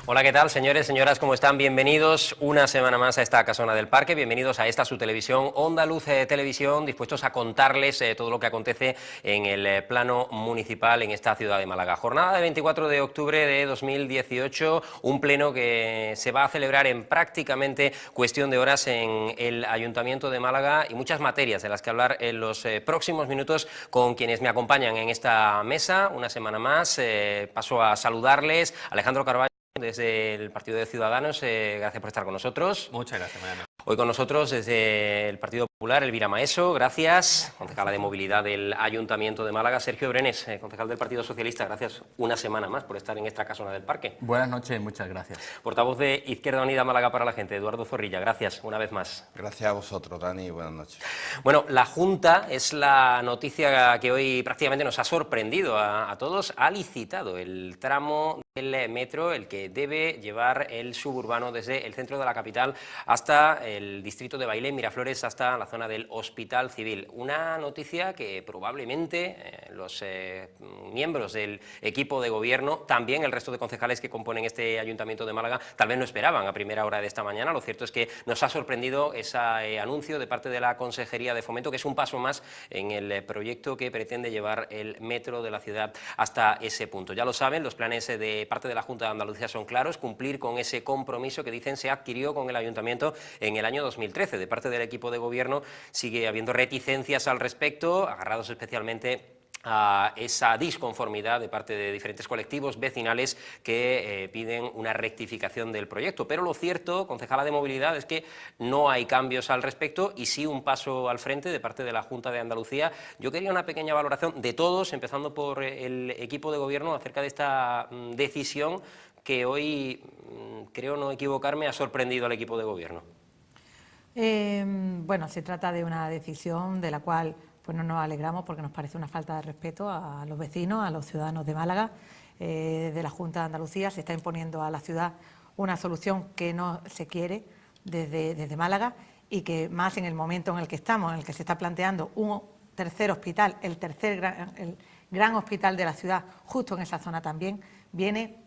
Hola, ¿qué tal, señores, señoras? ¿Cómo están? Bienvenidos una semana más a esta Casona del Parque, bienvenidos a esta su televisión, Onda Luz Televisión, dispuestos a contarles todo lo que acontece en el plano municipal en esta ciudad de Málaga. Jornada del 24 de octubre de 2018, un pleno que se va a celebrar en prácticamente cuestión de horas en el Ayuntamiento de Málaga y muchas materias de las que hablar en los próximos minutos con quienes me acompañan en esta mesa. Una semana más, paso a saludarles. Alejandro Carballo, desde el Partido de Ciudadanos, gracias por estar con nosotros. Muchas gracias, Mariano. Hoy con nosotros desde el Partido Popular, Elvira Maeso, gracias. Concejala de Movilidad del Ayuntamiento de Málaga, Sergio Brenes, concejal del Partido Socialista, gracias una semana más por estar en esta Casona del Parque. Buenas noches y muchas gracias. Portavoz de Izquierda Unida Málaga para la Gente, Eduardo Zorrilla, gracias una vez más. Gracias a vosotros, Dani, y buenas noches. Bueno, la Junta es la noticia que hoy prácticamente nos ha sorprendido a todos. Ha licitado el tramo del metro, el que debe llevar el suburbano desde el centro de la capital hasta el distrito de Bailén, Miraflores, hasta la zona del Hospital Civil. Una noticia que probablemente los miembros del equipo de gobierno, también el resto de concejales que componen este Ayuntamiento de Málaga, tal vez no esperaban a primera hora de esta mañana. Lo cierto es que nos ha sorprendido ese anuncio de parte de la Consejería de Fomento, que es un paso más en el proyecto que pretende llevar el metro de la ciudad hasta ese punto. Ya lo saben, los planes de parte de la Junta de Andalucía son claros: cumplir con ese compromiso que dicen se adquirió con el Ayuntamiento en el año 2013. De parte del equipo de gobierno sigue habiendo reticencias al respecto, agarrados especialmente a esa disconformidad de parte de diferentes colectivos vecinales que piden una rectificación del proyecto. Pero lo cierto, concejala de Movilidad, es que no hay cambios al respecto y sí un paso al frente de parte de la Junta de Andalucía. Yo quería una pequeña valoración de todos, empezando por el equipo de gobierno, acerca de esta decisión que hoy, creo no equivocarme, ha sorprendido al equipo de gobierno. Bueno, se trata de una decisión de la cual pues no nos alegramos, porque nos parece una falta de respeto a los vecinos, a los ciudadanos de Málaga. Desde la Junta de Andalucía se está imponiendo a la ciudad una solución que no se quiere desde Málaga, y que más en el momento en el que estamos, en el que se está planteando un tercer hospital, el gran hospital de la ciudad, justo en esa zona también, viene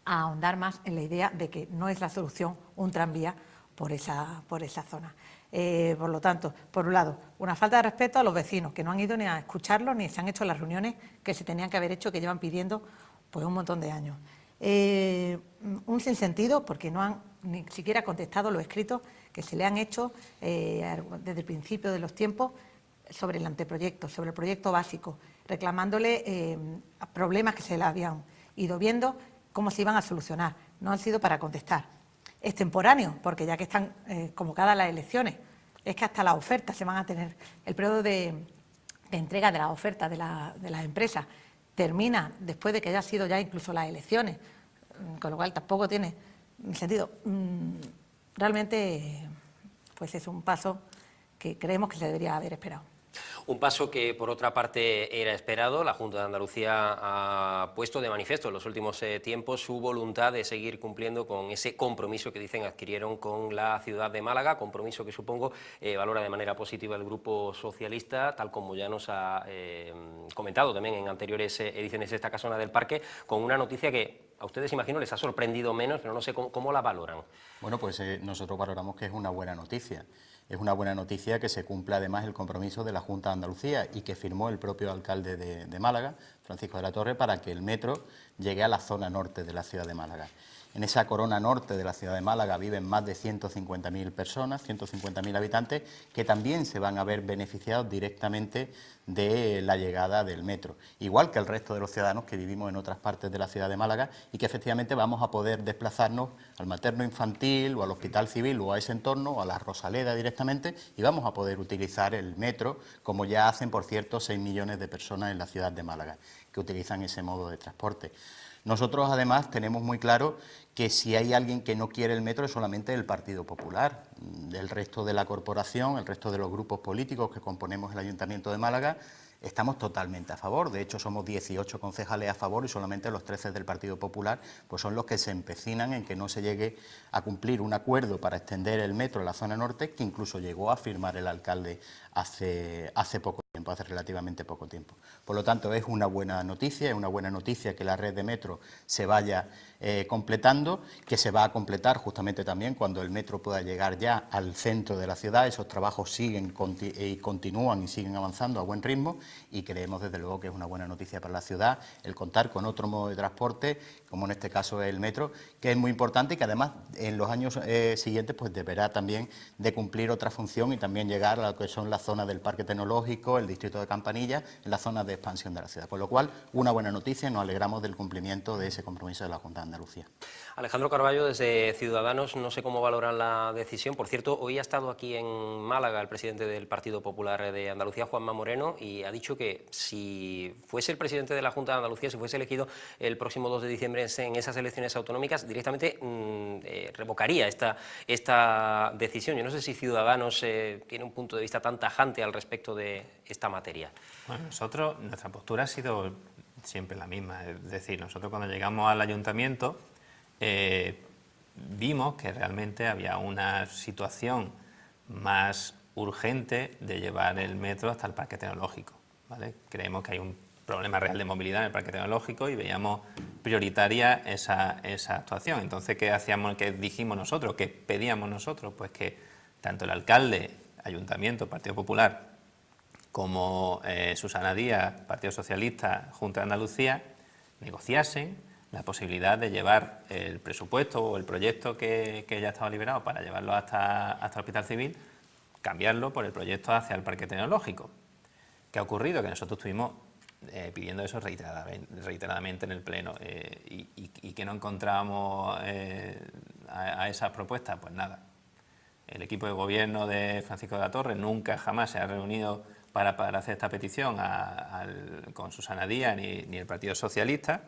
a ahondar más en la idea de que no es la solución un tranvía por esa zona. Por lo tanto, por un lado, una falta de respeto a los vecinos, que no han ido ni a escucharlos, ni se han hecho las reuniones que se tenían que haber hecho, que llevan pidiendo pues un montón de años. Un sinsentido, porque no han ni siquiera contestado los escritos que se le han hecho desde el principio de los tiempos sobre el anteproyecto, sobre el proyecto básico, reclamándole problemas que se le habían ido viendo, cómo se iban a solucionar. No han sido para contestar. Es temporáneo, porque ya que están convocadas las elecciones, es que hasta las ofertas se van a tener, el periodo de entrega de las ofertas de las empresas termina después de que haya sido ya incluso las elecciones, con lo cual tampoco tiene sentido. Realmente pues es un paso que creemos que se debería haber esperado. Un paso que, por otra parte, era esperado. La Junta de Andalucía ha puesto de manifiesto en los últimos tiempos su voluntad de seguir cumpliendo con ese compromiso que dicen adquirieron con la ciudad de Málaga, compromiso que supongo valora de manera positiva el Grupo Socialista, tal como ya nos ha comentado también en anteriores ediciones de esta Casona del Parque, con una noticia que a ustedes, imagino, les ha sorprendido menos, pero no sé cómo la valoran. Bueno, pues nosotros valoramos que es una buena noticia. Es una buena noticia que se cumpla además el compromiso de la Junta de Andalucía y que firmó el propio alcalde de Málaga, Francisco de la Torre, para que el metro llegue a la zona norte de la ciudad de Málaga. En esa corona norte de la ciudad de Málaga viven más de 150.000 personas, 150.000 habitantes, que también se van a ver beneficiados directamente de la llegada del metro, igual que el resto de los ciudadanos que vivimos en otras partes de la ciudad de Málaga, y que efectivamente vamos a poder desplazarnos al materno infantil o al Hospital Civil o a ese entorno, o a la Rosaleda directamente, y vamos a poder utilizar el metro, como ya hacen, por cierto, 6 millones de personas en la ciudad de Málaga, que utilizan ese modo de transporte. Nosotros, además, tenemos muy claro que si hay alguien que no quiere el metro es solamente el Partido Popular. Del resto de la corporación, el resto de los grupos políticos que componemos el Ayuntamiento de Málaga, estamos totalmente a favor. De hecho, somos 18 concejales a favor y solamente los 13 del Partido Popular pues son los que se empecinan en que no se llegue a cumplir un acuerdo para extender el metro a la zona norte, que incluso llegó a firmar el alcalde hace poco tiempo, hace relativamente poco tiempo. Por lo tanto, es una buena noticia que la red de metro se vaya completando, que se va a completar justamente también cuando el metro pueda llegar ya al centro de la ciudad. Esos trabajos siguen y continúan y siguen avanzando a buen ritmo, y creemos desde luego que es una buena noticia para la ciudad el contar con otro modo de transporte, como en este caso el metro, que es muy importante y que además en los años siguientes pues deberá también de cumplir otra función y también llegar a lo que son las zonas del Parque Tecnológico, el distrito de Campanilla, en las zonas de expansión de la ciudad. Con lo cual, una buena noticia, nos alegramos del cumplimiento de ese compromiso de la Junta de Andalucía. Alejandro Carballo, desde Ciudadanos, no sé cómo valoran la decisión. Por cierto, hoy ha estado aquí en Málaga el presidente del Partido Popular de Andalucía, Juanma Moreno, y ha dicho que si fuese el presidente de la Junta de Andalucía, si fuese elegido el próximo 2 de diciembre en esas elecciones autonómicas, directamente revocaría esta decisión. Yo no sé si Ciudadanos tiene un punto de vista tan tajante al respecto de esta materia. Bueno, nosotros, nuestra postura ha sido siempre la misma. Es decir, nosotros cuando llegamos al ayuntamiento vimos que realmente había una situación más urgente de llevar el metro hasta el Parque Tecnológico, ¿vale? Creemos que hay un problema real de movilidad en el Parque Tecnológico y veíamos prioritaria esa actuación. Entonces, ¿qué hacíamos? ¿Qué dijimos nosotros? ¿Qué pedíamos nosotros? Pues que tanto el alcalde, Ayuntamiento, Partido Popular, como Susana Díaz, Partido Socialista, Junta de Andalucía, negociasen la posibilidad de llevar el presupuesto o el proyecto que ya estaba liberado para llevarlo hasta el Hospital Civil, cambiarlo por el proyecto hacia el Parque Tecnológico. ¿Qué ha ocurrido? Que nosotros estuvimos pidiendo eso reiteradamente en el Pleno y que no encontrábamos a esas propuestas. Pues nada, el equipo de gobierno de Francisco de la Torre nunca jamás se ha reunido para hacer esta petición con Susana Díaz ni el Partido Socialista.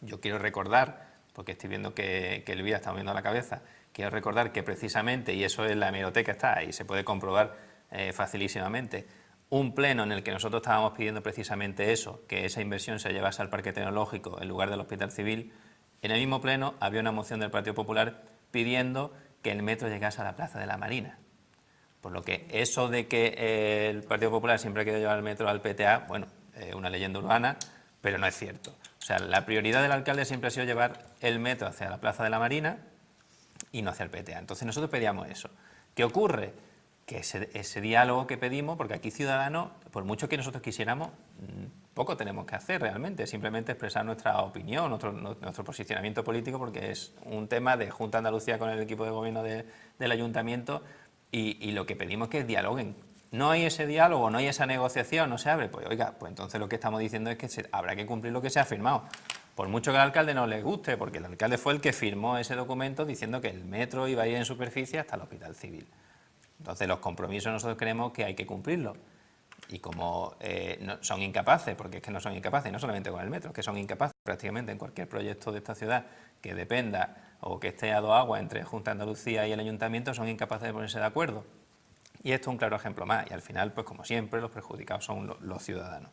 Yo quiero recordar, porque estoy viendo que Elvira está moviendo la cabeza, quiero recordar que precisamente, y eso en la hemeroteca está, y se puede comprobar facilísimamente, un pleno en el que nosotros estábamos pidiendo precisamente eso, que esa inversión se llevase al Parque Tecnológico en lugar del Hospital Civil. En el mismo pleno había una moción del Partido Popular pidiendo que el metro llegase a la Plaza de la Marina. Por lo que eso de que el Partido Popular siempre ha querido llevar el metro al PTA, bueno, una leyenda urbana, pero no es cierto. O sea, la prioridad del alcalde siempre ha sido llevar el metro hacia la Plaza de la Marina y no hacia el PTA. Entonces nosotros pedíamos eso. ¿Qué ocurre? Que ese diálogo que pedimos, porque aquí Ciudadanos, por mucho que nosotros quisiéramos, poco tenemos que hacer realmente, simplemente expresar nuestra opinión, nuestro posicionamiento político, porque es un tema de Junta de Andalucía con el equipo de gobierno del ayuntamiento y lo que pedimos es que dialoguen. No hay ese diálogo, no hay esa negociación, no se abre, pues oiga, pues entonces lo que estamos diciendo es que habrá que cumplir lo que se ha firmado. Por mucho que al alcalde no le guste, porque el alcalde fue el que firmó ese documento diciendo que el metro iba a ir en superficie hasta el Hospital Civil. Entonces los compromisos nosotros creemos que hay que cumplirlos. Y como son incapaces, porque es que no son incapaces, no solamente con el metro, es que son incapaces prácticamente en cualquier proyecto de esta ciudad que dependa o que esté a dos aguas entre Junta de Andalucía y el Ayuntamiento, son incapaces de ponerse de acuerdo. Y esto es un claro ejemplo más, y al final, pues como siempre, los perjudicados son los ciudadanos.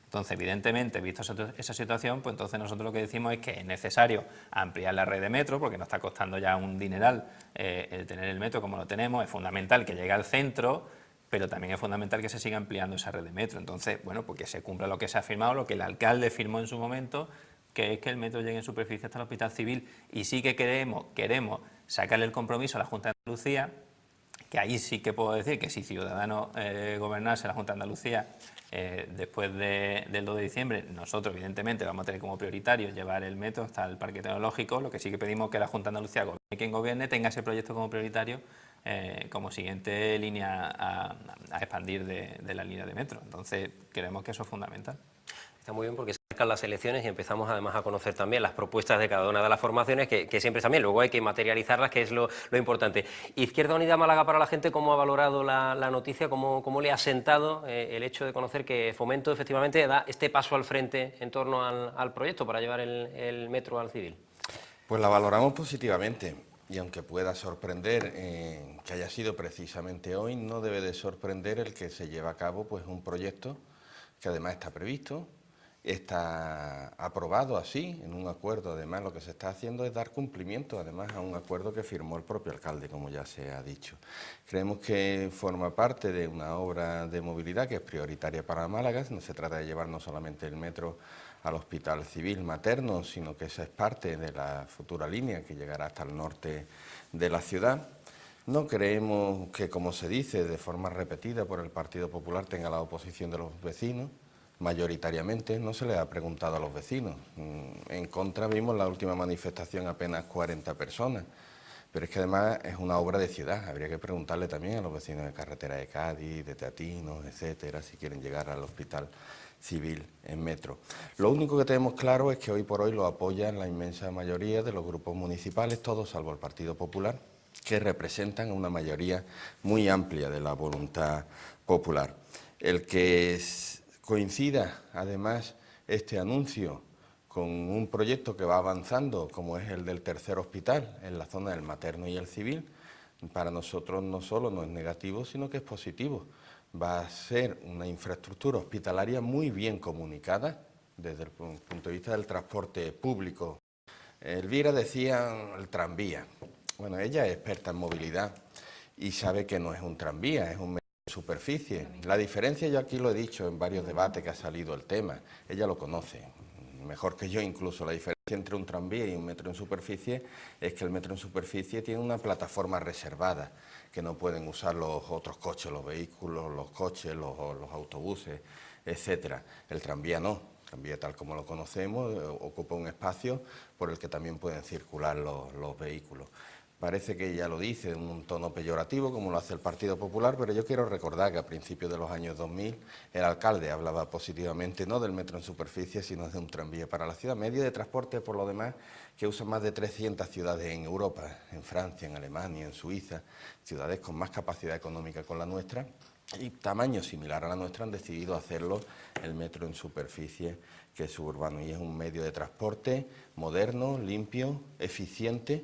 Entonces, evidentemente, visto esa situación, pues entonces nosotros lo que decimos es que es necesario ampliar la red de metro, porque nos está costando ya un dineral el tener el metro como lo tenemos, es fundamental que llegue al centro, pero también es fundamental que se siga ampliando esa red de metro. Entonces, bueno, pues que se cumpla lo que se ha firmado, lo que el alcalde firmó en su momento, que es que el metro llegue en superficie hasta el Hospital Civil, y sí que queremos sacarle el compromiso a la Junta de Andalucía, que ahí sí que puedo decir que si Ciudadanos gobernase la Junta de Andalucía después del 2 de diciembre, nosotros evidentemente vamos a tener como prioritario llevar el metro hasta el Parque Tecnológico. Lo que sí que pedimos es que la Junta de Andalucía, gobierne quien gobierne, tenga ese proyecto como prioritario como siguiente línea a expandir de la línea de metro. Entonces creemos que eso es fundamental. Está muy bien porque se acercan las elecciones y empezamos además a conocer también las propuestas de cada una de las formaciones, que siempre están bien, luego hay que materializarlas, que es lo importante. Izquierda Unida Málaga para la Gente, ¿cómo ha valorado la noticia? ¿Cómo le ha sentado el hecho de conocer que Fomento efectivamente da este paso al frente en torno al proyecto para llevar el metro al civil? Pues la valoramos positivamente, y aunque pueda sorprender que haya sido precisamente hoy, no debe de sorprender el que se lleve a cabo pues un proyecto que además está previsto, está aprobado así, en un acuerdo. Además, lo que se está haciendo es dar cumplimiento, además, a un acuerdo que firmó el propio alcalde, como ya se ha dicho. Creemos que forma parte de una obra de movilidad que es prioritaria para Málaga. No se trata de llevar no solamente el metro al Hospital Civil Materno, sino que esa es parte de la futura línea que llegará hasta el norte de la ciudad. No creemos que, como se dice de forma repetida por el Partido Popular, tenga la oposición de los vecinos. Mayoritariamente no se les ha preguntado a los vecinos. En contra vimos la última manifestación apenas 40 personas. Pero es que además es una obra de ciudad, habría que preguntarle también a los vecinos de Carretera de Cádiz, de Teatinos, etcétera, si quieren llegar al Hospital Civil en metro. Lo único que tenemos claro es que hoy por hoy lo apoyan la inmensa mayoría de los grupos municipales, todos salvo el Partido Popular, que representan una mayoría muy amplia de la voluntad popular. El que coincida además este anuncio con un proyecto que va avanzando, como es el del tercer hospital, en la zona del materno y el civil, para nosotros no solo no es negativo, sino que es positivo. Va a ser una infraestructura hospitalaria muy bien comunicada desde el punto de vista del transporte público. Elvira decía el tranvía. Bueno, ella es experta en movilidad y sabe que no es un tranvía, es un metro de superficie. La diferencia, yo aquí lo he dicho en varios debates que ha salido el tema, ella lo conoce mejor que yo incluso. La diferencia entre un tranvía y un metro en superficie es que el metro en superficie tiene una plataforma reservada que no pueden usar los otros coches, los vehículos, los coches, los autobuses, etcétera. El tranvía no. El tranvía, tal como lo conocemos, ocupa un espacio por el que también pueden circular los vehículos. Parece que ella lo dice en un tono peyorativo, como lo hace el Partido Popular, pero yo quiero recordar que a principios de los años 2000 el alcalde hablaba positivamente no del metro en superficie, sino de un tranvía para la ciudad. Medio de transporte, por lo demás, que usan más de 300 ciudades en Europa, en Francia, en Alemania, en Suiza, ciudades con más capacidad económica con la nuestra y tamaño similar a la nuestra, han decidido hacerlo el metro en superficie, que es suburbano, y es un medio de transporte moderno, limpio, eficiente,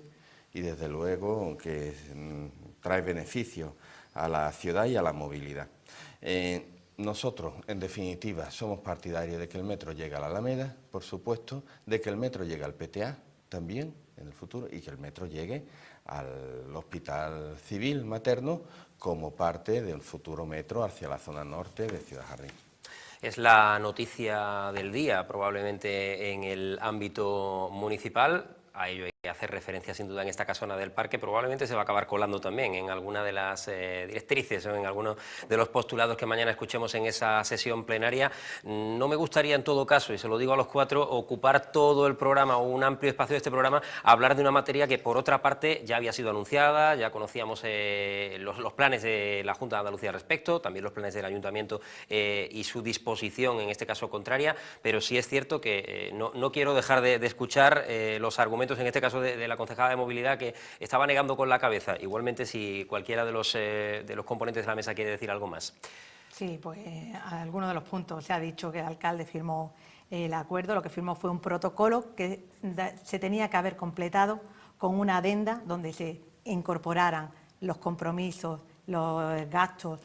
y desde luego que trae beneficios a la ciudad y a la movilidad. Nosotros, en definitiva, somos partidarios de que el metro llegue a la Alameda, por supuesto, de que el metro llegue al PTA también en el futuro y que el metro llegue al Hospital Civil Materno como parte del futuro metro hacia la zona norte de Ciudad Jardín. Es la noticia del día, probablemente en el ámbito municipal. A ello hay que hacer referencia sin duda en esta casona del parque, probablemente se va a acabar colando también en alguna de las directrices o en alguno de los postulados que mañana escuchemos en esa sesión plenaria. No me gustaría en todo caso, y se lo digo a los cuatro, ocupar todo el programa o un amplio espacio de este programa a hablar de una materia que por otra parte ya había sido anunciada, ya conocíamos los planes de la Junta de Andalucía al respecto, también los planes del Ayuntamiento y su disposición en este caso contraria, pero sí es cierto que no quiero dejar de escuchar los argumentos en este caso de la concejala de Movilidad, que estaba negando con la cabeza. Igualmente, si cualquiera de los componentes de la mesa quiere decir algo más. Sí, pues a algunos de los puntos se ha dicho que el alcalde firmó el acuerdo, lo que firmó fue un protocolo que se tenía que haber completado con una adenda donde se incorporaran los compromisos, los gastos,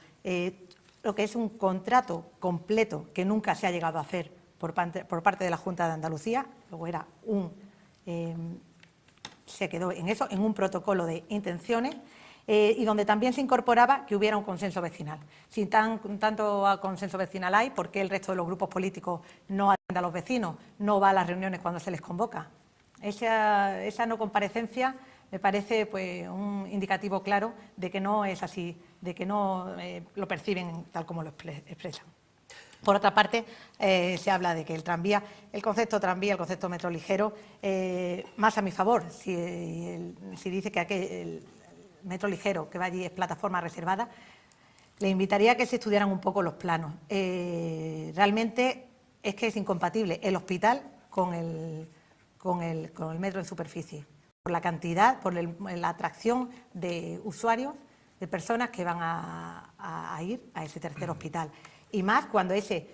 lo que es un contrato completo que nunca se ha llegado a hacer por parte de la Junta de Andalucía. Luego era se quedó en eso, en un protocolo de intenciones y donde también se incorporaba que hubiera un consenso vecinal. Si tanto consenso vecinal hay, ¿por qué el resto de los grupos políticos no atiende a los vecinos, no va a las reuniones cuando se les convoca? Esa no comparecencia me parece pues un indicativo claro de que no es así, de que no lo perciben tal como lo expresan. Por otra parte, se habla de que el tranvía, el concepto tranvía, el concepto metro ligero, más a mi favor, si dice que el metro ligero que va allí es plataforma reservada, le invitaría a que se estudiaran un poco los planos. Realmente es que es incompatible el hospital con el metro en superficie, por la cantidad, por la atracción de usuarios, de personas que van a ir a ese tercer hospital. Y más cuando ese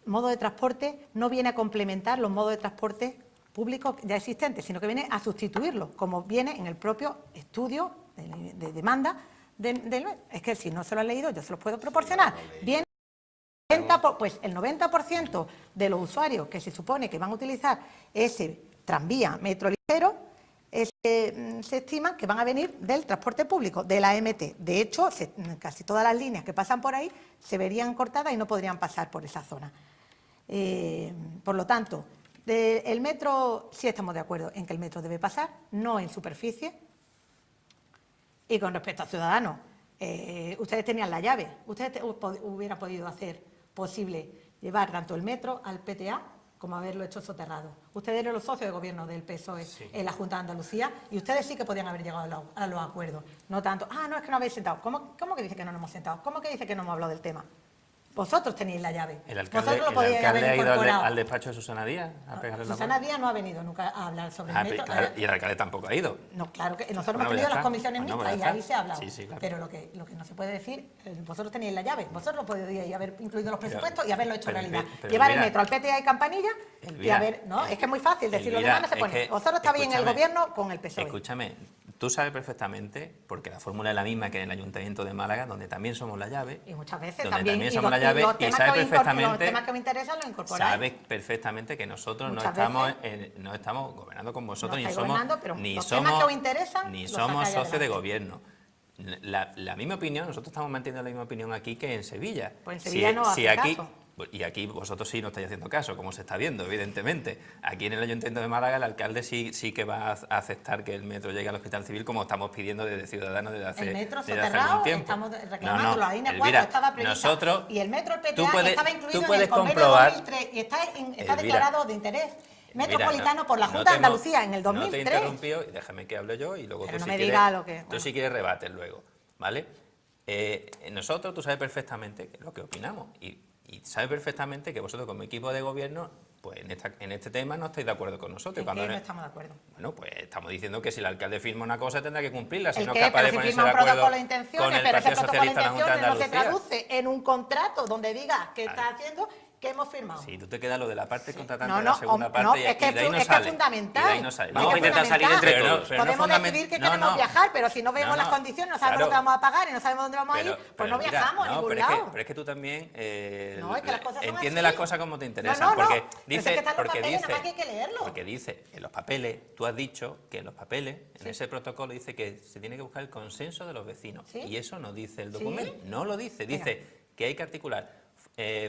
modo de transporte no viene a complementar los modos de transporte públicos ya existentes, sino que viene a sustituirlos, como viene en el propio estudio de demanda. Es que si no se lo han leído, yo se los puedo proporcionar. Viene el 90% de los usuarios que se supone que van a utilizar ese tranvía metro ligero, se estima que van a venir del transporte público, de la MT. De hecho, casi todas las líneas que pasan por ahí se verían cortadas y no podrían pasar por esa zona. Por lo tanto, el metro, sí estamos de acuerdo en que el metro debe pasar, no en superficie. Y con respecto a Ciudadanos, ustedes tenían la llave, ustedes hubieran podido hacer posible llevar tanto el metro al PTA como haberlo hecho soterrado. Ustedes eran los socios de gobierno del PSOE en la Junta de Andalucía y ustedes sí que podían haber llegado a los acuerdos. No tanto, no es que no habéis sentado. ¿Cómo que dice que no nos hemos sentado? ¿Cómo que dice que no hemos hablado del tema? Vosotros tenéis la llave. Vosotros lo podíais haber incorporado. ¿El alcalde ha ido al despacho de Susana Díaz a pegarle la Susana Díaz no ha venido nunca a hablar sobre el metro. Claro, y el alcalde tampoco ha ido. No, claro que nosotros hemos tenido las comisiones mixtas y ahí se ha hablado. Sí, claro. Pero lo que no se puede decir, vosotros tenéis la llave, vosotros podíais haber incluido los presupuestos y haberlo hecho realidad. Llevar el metro al PTA y Campanilla y haber... No, es que es muy fácil decirlo, lo demás no se pone. Vosotros estabais en el gobierno con el PSOE. Escúchame, tú sabes perfectamente, porque la fórmula es la misma que en el Ayuntamiento de Málaga, donde también somos la llave. Y muchas veces también somos la llave y sabes perfectamente... Los temas que me interesan los incorporáis. Sabes perfectamente que nosotros no estamos gobernando con vosotros, ni somos socios de gobierno. La misma opinión, nosotros estamos manteniendo la misma opinión aquí que en Sevilla. Pues en Sevilla no hace caso. Y aquí vosotros sí no estáis haciendo caso, como se está viendo, evidentemente. Aquí en el Ayuntamiento de Málaga el alcalde sí que va a aceptar que el metro llegue al Hospital Civil, como estamos pidiendo desde Ciudadanos desde hace, el metro desde hace algún tiempo. Estamos reclamando, la línea 4 estaba prevista y el metro el PTA estaba incluido en el convenio 2003 y está declarado de interés metropolitano por la Junta de Andalucía en el 2003. No te he interrumpido, y déjame que hable yo y luego pero tú, no si me quieres, diga lo que, tú si quieres rebates luego, ¿vale? Nosotros, tú sabes perfectamente lo que opinamos y sabes perfectamente que vosotros como equipo de gobierno, pues en este tema no estáis de acuerdo con nosotros. ¿En qué no estamos de acuerdo? Bueno, pues estamos diciendo que si el alcalde firma una cosa tendrá que cumplirla, si no es capaz de ponerse de acuerdo protocolo de intenciones, con el pero ese Partido protocolo de Socialista de la Junta de intenciones no se Andalucía. traduce en un contrato donde diga qué está haciendo, que hemos firmado. Sí, tú te quedas lo de la parte contratante No, de la segunda parte y de ahí no sale. Es que es fundamental. Y de ahí no sale. Vamos a intentar salir entre todos. Podemos decidir que queremos viajar, pero si no vemos las condiciones, no sabemos lo que vamos a pagar y no sabemos dónde vamos a ir, pues no viajamos a ningún lado. Pero es que tú también entiendes las cosas como te interesan. Porque dice, porque dice en los papeles, tú has dicho que en los papeles, en ese protocolo dice que se tiene que buscar el consenso de los vecinos. Y eso no dice el documento. No lo dice. Dice que hay que articular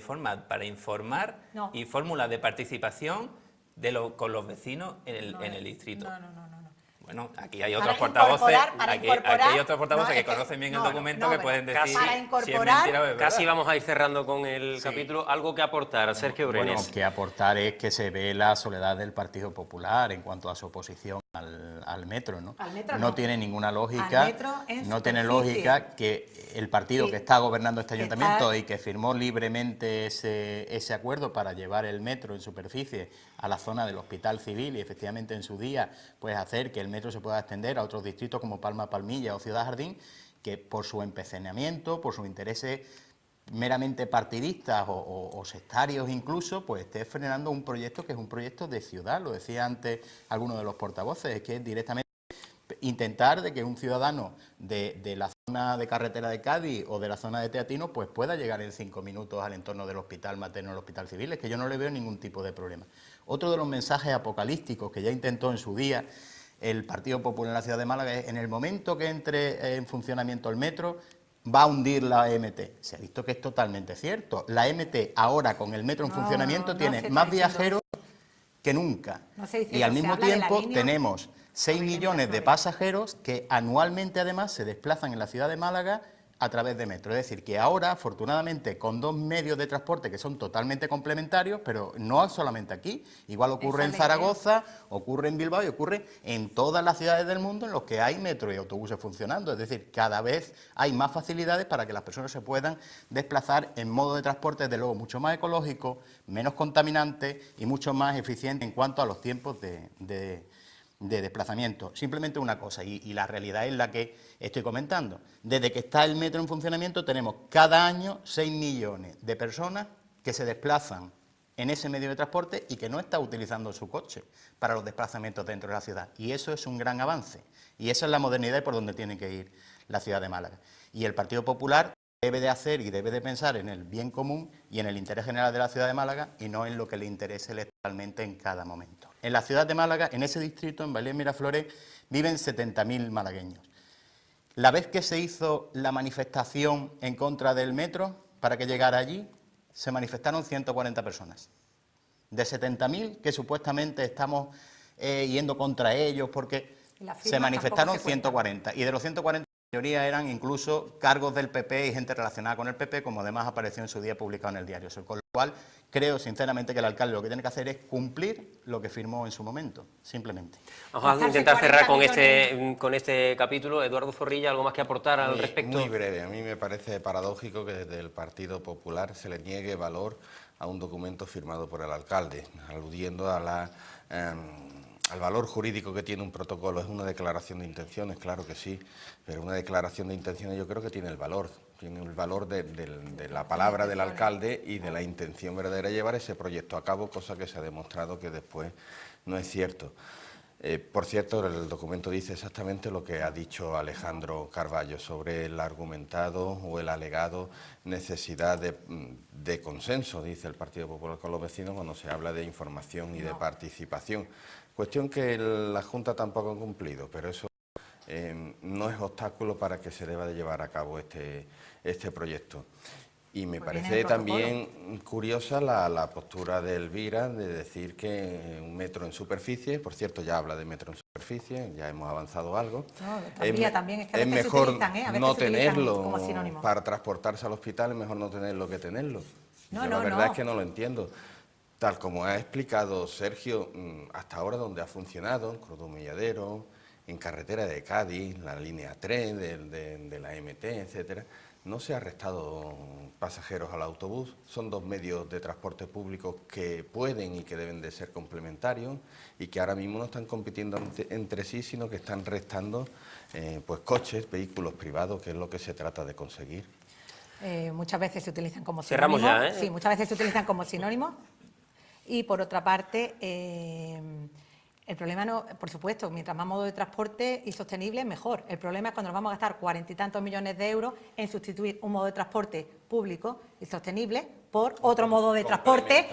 formas para informar y fórmulas de participación con los vecinos en el distrito. No. Bueno, aquí hay otros portavoces, aquí hay otros portavoces que conocen bien el documento que pueden decir si es mentira o es verdad. Casi vamos a ir cerrando con el capítulo. ¿Algo que aportar, Sergio Brenes? Bueno, que aportar es que se ve la soledad del Partido Popular en cuanto a su oposición al metro, ¿no? No tiene ninguna lógica, no tiene lógica que el partido que está gobernando este ayuntamiento y que firmó libremente ese acuerdo para llevar el metro en superficie a la zona del Hospital Civil y efectivamente en su día pues hacer que el metro se pueda extender a otros distritos como Palma, Palmilla o Ciudad Jardín, que por su empecinamiento, por sus intereses meramente partidistas o sectarios incluso, pues esté frenando un proyecto que es un proyecto de ciudad. Lo decía antes alguno de los portavoces, es que es directamente intentar de que un ciudadano de la zona de carretera de Cádiz o de la zona de Teatino pues pueda llegar en 5 minutos al entorno del hospital materno, del hospital civil. Es que yo no le veo ningún tipo de problema. Otro de los mensajes apocalípticos que ya intentó en su día el Partido Popular en la ciudad de Málaga es: en el momento que entre en funcionamiento el metro, va a hundir la MT. Se ha visto que es totalmente cierto. La MT ahora con el metro en funcionamiento tiene más viajeros que nunca. Y al mismo tiempo tenemos 6 millones de pasajeros que anualmente además se desplazan en la ciudad de Málaga a través de metro. Es decir, que ahora, afortunadamente, con 2 medios de transporte que son totalmente complementarios, pero no solamente aquí, igual ocurre en Zaragoza, ocurre en Bilbao y ocurre en todas las ciudades del mundo en los que hay metro y autobuses funcionando. Es decir, cada vez hay más facilidades para que las personas se puedan desplazar en modo de transporte, desde luego, mucho más ecológico, menos contaminante y mucho más eficiente en cuanto a los tiempos de desplazamiento. Simplemente una cosa, y la realidad es la que estoy comentando. Desde que está el metro en funcionamiento tenemos cada año 6 millones de personas que se desplazan en ese medio de transporte y que no está utilizando su coche para los desplazamientos dentro de la ciudad. Y eso es un gran avance. Y esa es la modernidad y por donde tiene que ir la ciudad de Málaga. Y el Partido Popular debe de hacer y debe de pensar en el bien común y en el interés general de la ciudad de Málaga y no en lo que le interese electoralmente en cada momento. En la ciudad de Málaga, en ese distrito, en Bailén Miraflores, viven 70.000 malagueños. La vez que se hizo la manifestación en contra del metro, para que llegara allí, se manifestaron 140 personas. De 70.000 que supuestamente estamos yendo contra ellos porque se manifestaron 140 y de los 140 la mayoría eran incluso cargos del PP y gente relacionada con el PP, como además apareció en su día publicado en el diario. Con lo cual, creo sinceramente que el alcalde lo que tiene que hacer es cumplir lo que firmó en su momento, simplemente. Vamos a intentar cerrar con este capítulo. Eduardo Zorrilla, ¿algo más que aportar al respecto? Muy breve. A mí me parece paradójico que desde el Partido Popular se le niegue valor a un documento firmado por el alcalde, aludiendo a al valor jurídico que tiene un protocolo. Es una declaración de intenciones, claro que sí, pero una declaración de intenciones yo creo que tiene el valor de la palabra del alcalde y de la intención verdadera de llevar ese proyecto a cabo, cosa que se ha demostrado que después no es cierto. Por cierto, el documento dice exactamente lo que ha dicho Alejandro Carballo sobre el argumentado o el alegado necesidad de consenso, dice el Partido Popular con los vecinos, cuando se habla de información y de participación. Cuestión que la Junta tampoco ha cumplido, pero eso no es obstáculo para que se deba de llevar a cabo este proyecto. Y me parece también curiosa la postura de Elvira de decir que un metro en superficie, por cierto ya habla de metro en superficie, ya hemos avanzado algo. No, también es que es mejor no tenerlo como sinónimo. para transportarse al hospital, es mejor no tenerlo que tenerlo. No, la verdad es que no lo entiendo. Tal como ha explicado Sergio, hasta ahora donde ha funcionado, en Cruz de Humilladero, en carretera de Cádiz, la línea 3 de la MT, etcétera, no se ha arrestado pasajeros al autobús. Son dos medios de transporte público que pueden y que deben de ser complementarios y que ahora mismo no están compitiendo entre sí, sino que están restando pues coches, vehículos privados, que es lo que se trata de conseguir. Muchas veces se utilizan como sinónimo. Cerramos ya, ¿eh? Sí, muchas veces se utilizan como sinónimo. Y por otra parte, el problema no, por supuesto, mientras más modo de transporte y sostenible, mejor. El problema es cuando nos vamos a gastar 40 y tantos millones de euros en sustituir un modo de transporte público y sostenible por otro modo de transporte.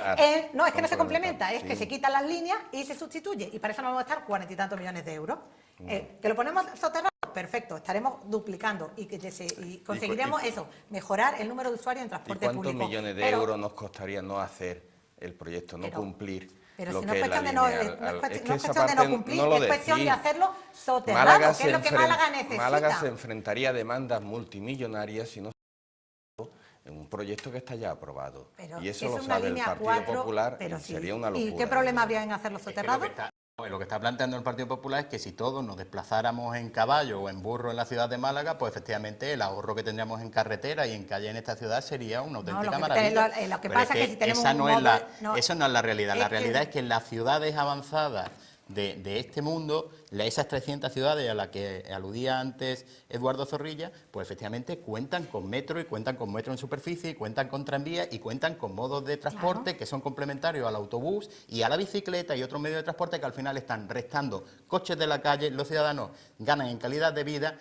No, es que no se complementa, es que se quitan las líneas y se sustituye. Y para eso nos vamos a gastar 40 y tantos millones de euros. ¿Que lo ponemos soterrado? Perfecto, estaremos duplicando y conseguiremos eso, mejorar el número de usuarios en transporte público. ¿Y cuántos millones de euros nos costaría no hacer el proyecto, no cumplir? Pero lo si no que es cuestión de no, cuestión de no cumplir, no es cuestión de hacerlo soterrado, que es lo que Málaga necesita. Málaga se enfrentaría a demandas multimillonarias si no en un proyecto que está ya aprobado. Pero y eso es lo una sabe el línea Partido 4, Popular pero y sería una locura. ¿Y qué problema habría en hacerlo soterrado? Lo que está planteando el Partido Popular es que si todos nos desplazáramos en caballo o en burro en la ciudad de Málaga, pues efectivamente el ahorro que tendríamos en carretera y en calle en esta ciudad sería una auténtica maravilla. Lo que pasa es que si tenemos eso no es la realidad. La realidad es que en las ciudades avanzadas de este mundo, esas 300 ciudades a las que aludía antes Eduardo Zorrilla, pues efectivamente cuentan con metro y cuentan con metro en superficie y cuentan con tranvía y cuentan con modos de transporte que son complementarios al autobús y a la bicicleta y otros medios de transporte que al final están restando coches de la calle. Los ciudadanos ganan en calidad de vida,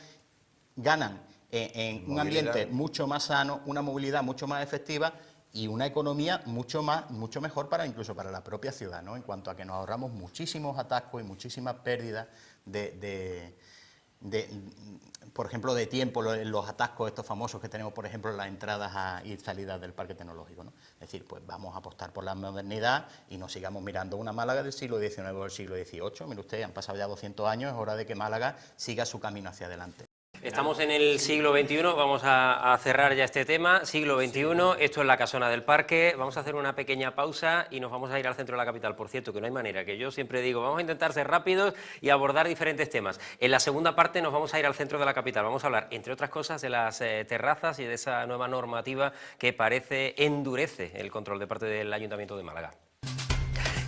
ganan en un ambiente mucho más sano, una movilidad mucho más efectiva y una economía mucho mejor incluso para la propia ciudad, ¿no? En cuanto a que nos ahorramos muchísimos atascos y muchísimas pérdidas por ejemplo, de tiempo, los atascos estos famosos que tenemos, por ejemplo, en las entradas y salidas del Parque Tecnológico, ¿no? Es decir, pues vamos a apostar por la modernidad y no sigamos mirando una Málaga del siglo XIX o del siglo XVIII. Mire usted, han pasado ya 200 años, es hora de que Málaga siga su camino hacia adelante. Estamos en el siglo XXI, vamos a cerrar ya este tema, siglo XXI, esto es la casona del parque, vamos a hacer una pequeña pausa y nos vamos a ir al centro de la capital. Por cierto, que no hay manera, que yo siempre digo, vamos a intentar ser rápidos y abordar diferentes temas. En la segunda parte nos vamos a ir al centro de la capital, vamos a hablar, entre otras cosas, de las terrazas y de esa nueva normativa que parece endurece el control de parte del Ayuntamiento de Málaga.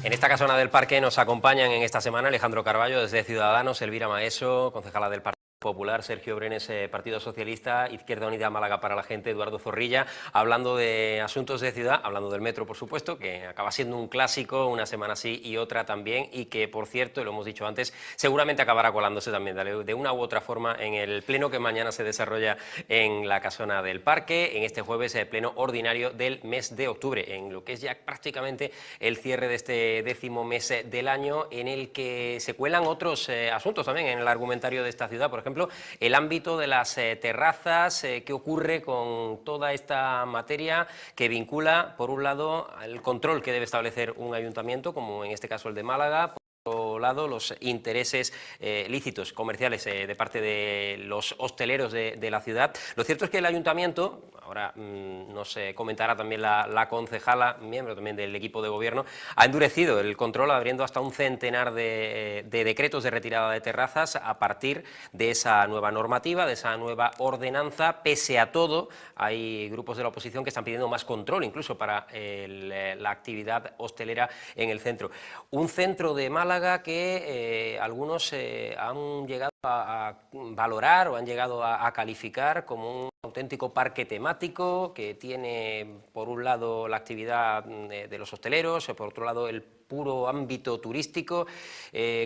En esta casona del parque nos acompañan en esta semana Alejandro Carballo desde Ciudadanos, Elvira Maeso, concejala del Partido Popular, Sergio Brenes, Partido Socialista, Izquierda Unida Málaga para la Gente, Eduardo Zorrilla, hablando de asuntos de ciudad, hablando del metro, por supuesto, que acaba siendo un clásico, una semana sí y otra también, y que, por cierto, lo hemos dicho antes, seguramente acabará colándose también de una u otra forma en el pleno que mañana se desarrolla en la casona del parque, en este jueves, el pleno ordinario del mes de octubre, en lo que es ya prácticamente el cierre de este 10º mes del año, en el que se cuelan otros asuntos también en el argumentario de esta ciudad, por ejemplo, ejemplo, el ámbito de las terrazas, qué ocurre con toda esta materia que vincula, por un lado, el control que debe establecer un ayuntamiento, como en este caso el de Málaga, por otro lado, los intereses lícitos comerciales de parte de los hosteleros de la ciudad. Lo cierto es que el ayuntamiento, ahora nos comentará también la concejala, miembro también del equipo de gobierno, ha endurecido el control abriendo hasta un centenar de decretos de retirada de terrazas a partir de esa nueva normativa, de esa nueva ordenanza. Pese a todo, hay grupos de la oposición que están pidiendo más control, incluso para la actividad hostelera en el centro. Un centro de Málaga que algunos han llegado a valorar o han llegado a calificar como un auténtico parque temático que tiene, por un lado, la actividad de los hosteleros, por otro lado, el puro ámbito turístico.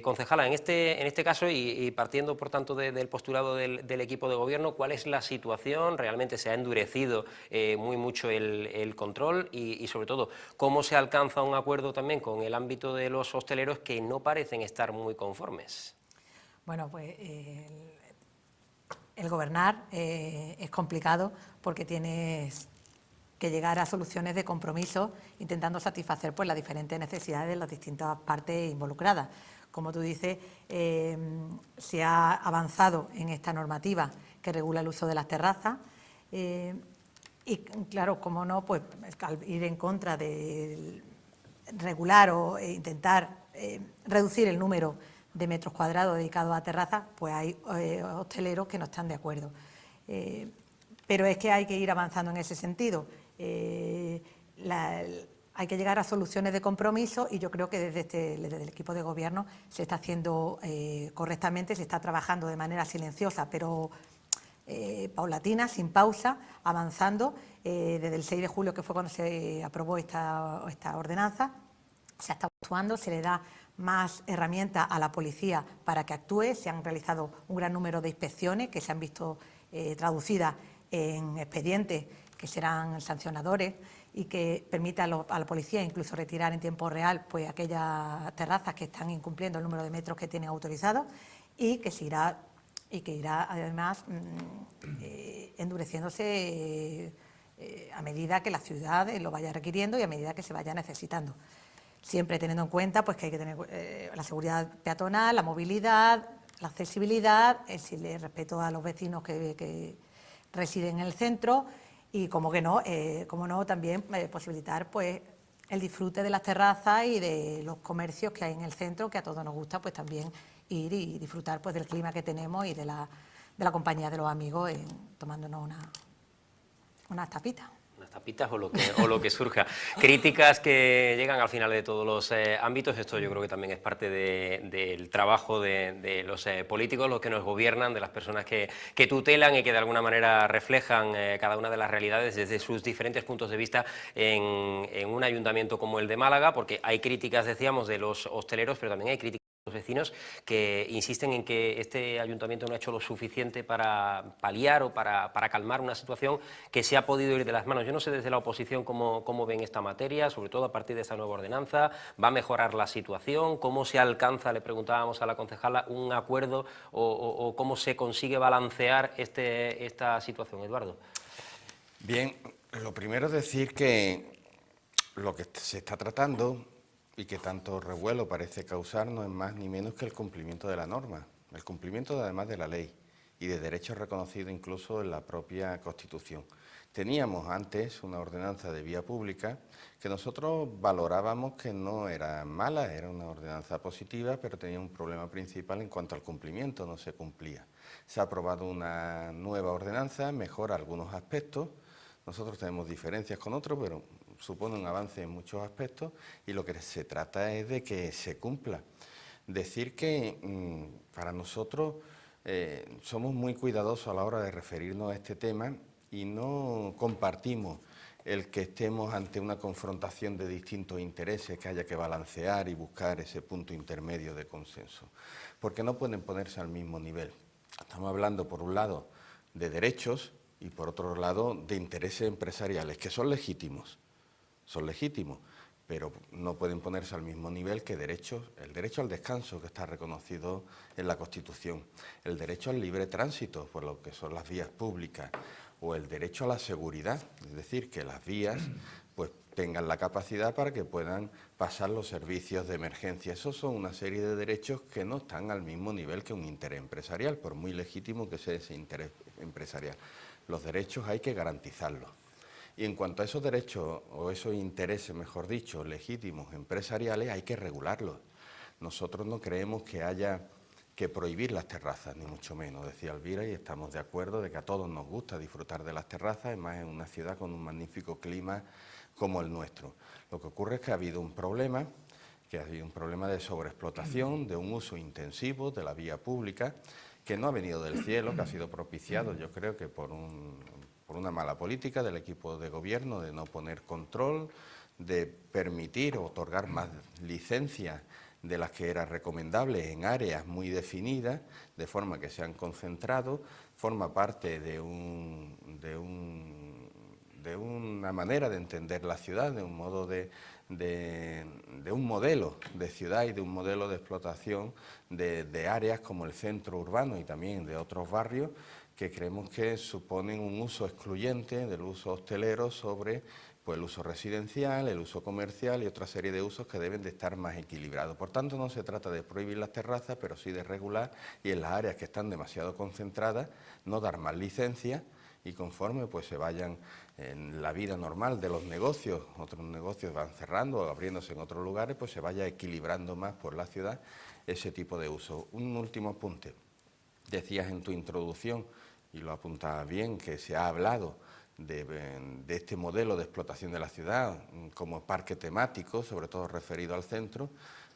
Concejala, en este caso, y partiendo, por tanto, del postulado del equipo de gobierno, ¿cuál es la situación? ¿Realmente se ha endurecido muy mucho el control? Y, sobre todo, ¿cómo se alcanza un acuerdo también con el ámbito de los hosteleros que no parecen estar muy conformes? Bueno, pues el gobernar es complicado porque tienes que llegar a soluciones de compromiso intentando satisfacer pues las diferentes necesidades de las distintas partes involucradas. Como tú dices, se ha avanzado en esta normativa que regula el uso de las terrazas y, claro, como no, pues al ir en contra de regular o intentar reducir el número de metros cuadrados dedicados a terrazas, pues hay hosteleros que no están de acuerdo. Pero es que hay que ir avanzando en ese sentido. Hay que llegar a soluciones de compromiso y yo creo que desde el equipo de gobierno se está haciendo correctamente, se está trabajando de manera silenciosa, pero paulatina, sin pausa, avanzando. Desde el 6 de julio, que fue cuando se aprobó esta ordenanza, se está actuando, se le da más herramientas a la policía para que actúe. Se han realizado un gran número de inspecciones que se han visto traducidas en expedientes que serán sancionadores y que permitan a la policía incluso retirar en tiempo real pues aquellas terrazas que están incumpliendo el número de metros que tienen autorizados y que irá además endureciéndose a medida que la ciudad lo vaya requiriendo y a medida que se vaya necesitando. Siempre teniendo en cuenta pues, que hay que tener la seguridad peatonal, la movilidad, la accesibilidad, el respeto a los vecinos que residen en el centro y, como no, también posibilitar pues, el disfrute de las terrazas y de los comercios que hay en el centro, que a todos nos gusta pues, también ir y disfrutar pues, del clima que tenemos y de la compañía de los amigos tomándonos unas tapitas. Tapitas o lo que surja. Críticas que llegan al final de todos los ámbitos. Esto yo creo que también es parte del trabajo de los políticos, los que nos gobiernan, de las personas que tutelan y que de alguna manera reflejan cada una de las realidades desde sus diferentes puntos de vista en un ayuntamiento como el de Málaga, porque hay críticas, decíamos, de los hosteleros, pero también hay críticas los vecinos que insisten en que este ayuntamiento no ha hecho lo suficiente para paliar o para calmar una situación que se ha podido ir de las manos. Yo no sé desde la oposición cómo ven esta materia, sobre todo a partir de esta nueva ordenanza. ¿Va a mejorar la situación? ¿Cómo se alcanza, le preguntábamos a la concejala, un acuerdo o cómo se consigue balancear esta situación, Eduardo? Bien, lo primero es decir que lo que se está tratando y que tanto revuelo parece causar no es más ni menos que el cumplimiento de la norma, el cumplimiento además de la ley y de derechos reconocidos incluso en la propia Constitución. Teníamos antes una ordenanza de vía pública que nosotros valorábamos que no era mala, era una ordenanza positiva, pero tenía un problema principal en cuanto al cumplimiento, no se cumplía. Se ha aprobado una nueva ordenanza, mejora algunos aspectos, nosotros tenemos diferencias con otros, pero supone un avance en muchos aspectos y lo que se trata es de que se cumpla. Decir que para nosotros somos muy cuidadosos a la hora de referirnos a este tema y no compartimos el que estemos ante una confrontación de distintos intereses que haya que balancear y buscar ese punto intermedio de consenso, porque no pueden ponerse al mismo nivel. Estamos hablando, por un lado, de derechos y, por otro lado, de intereses empresariales, que son legítimos, pero no pueden ponerse al mismo nivel que derechos, el derecho al descanso, que está reconocido en la Constitución, el derecho al libre tránsito, por lo que son las vías públicas, o el derecho a la seguridad, es decir, que las vías pues tengan la capacidad para que puedan pasar los servicios de emergencia. Esos son una serie de derechos que no están al mismo nivel que un interés empresarial, por muy legítimo que sea ese interés empresarial. Los derechos hay que garantizarlos. Y en cuanto a esos derechos, o esos intereses, mejor dicho, legítimos empresariales, hay que regularlos. Nosotros no creemos que haya que prohibir las terrazas, ni mucho menos, decía Elvira, y estamos de acuerdo de que a todos nos gusta disfrutar de las terrazas, además en una ciudad con un magnífico clima como el nuestro. Lo que ocurre es que ha habido un problema, de sobreexplotación, de un uso intensivo de la vía pública, que no ha venido del cielo, que ha sido propiciado, yo creo que por una mala política del equipo de gobierno, de no poner control, de permitir o otorgar más licencias de las que era recomendable en áreas muy definidas, de forma que se han concentrado, forma parte de una manera de entender la ciudad, de un modo de un modelo de ciudad y de un modelo de explotación de áreas como el centro urbano y también de otros barrios, que creemos que suponen un uso excluyente del uso hostelero sobre pues, el uso residencial, el uso comercial y otra serie de usos que deben de estar más equilibrados. Por tanto, no se trata de prohibir las terrazas, pero sí de regular y en las áreas que están demasiado concentradas no dar más licencias y conforme pues se vayan en la vida normal de los negocios, otros negocios van cerrando o abriéndose en otros lugares, pues se vaya equilibrando más por la ciudad ese tipo de uso. Un último apunte. Decías en tu introducción, y lo apuntabas bien, que se ha hablado de este modelo de explotación de la ciudad como parque temático, sobre todo referido al centro.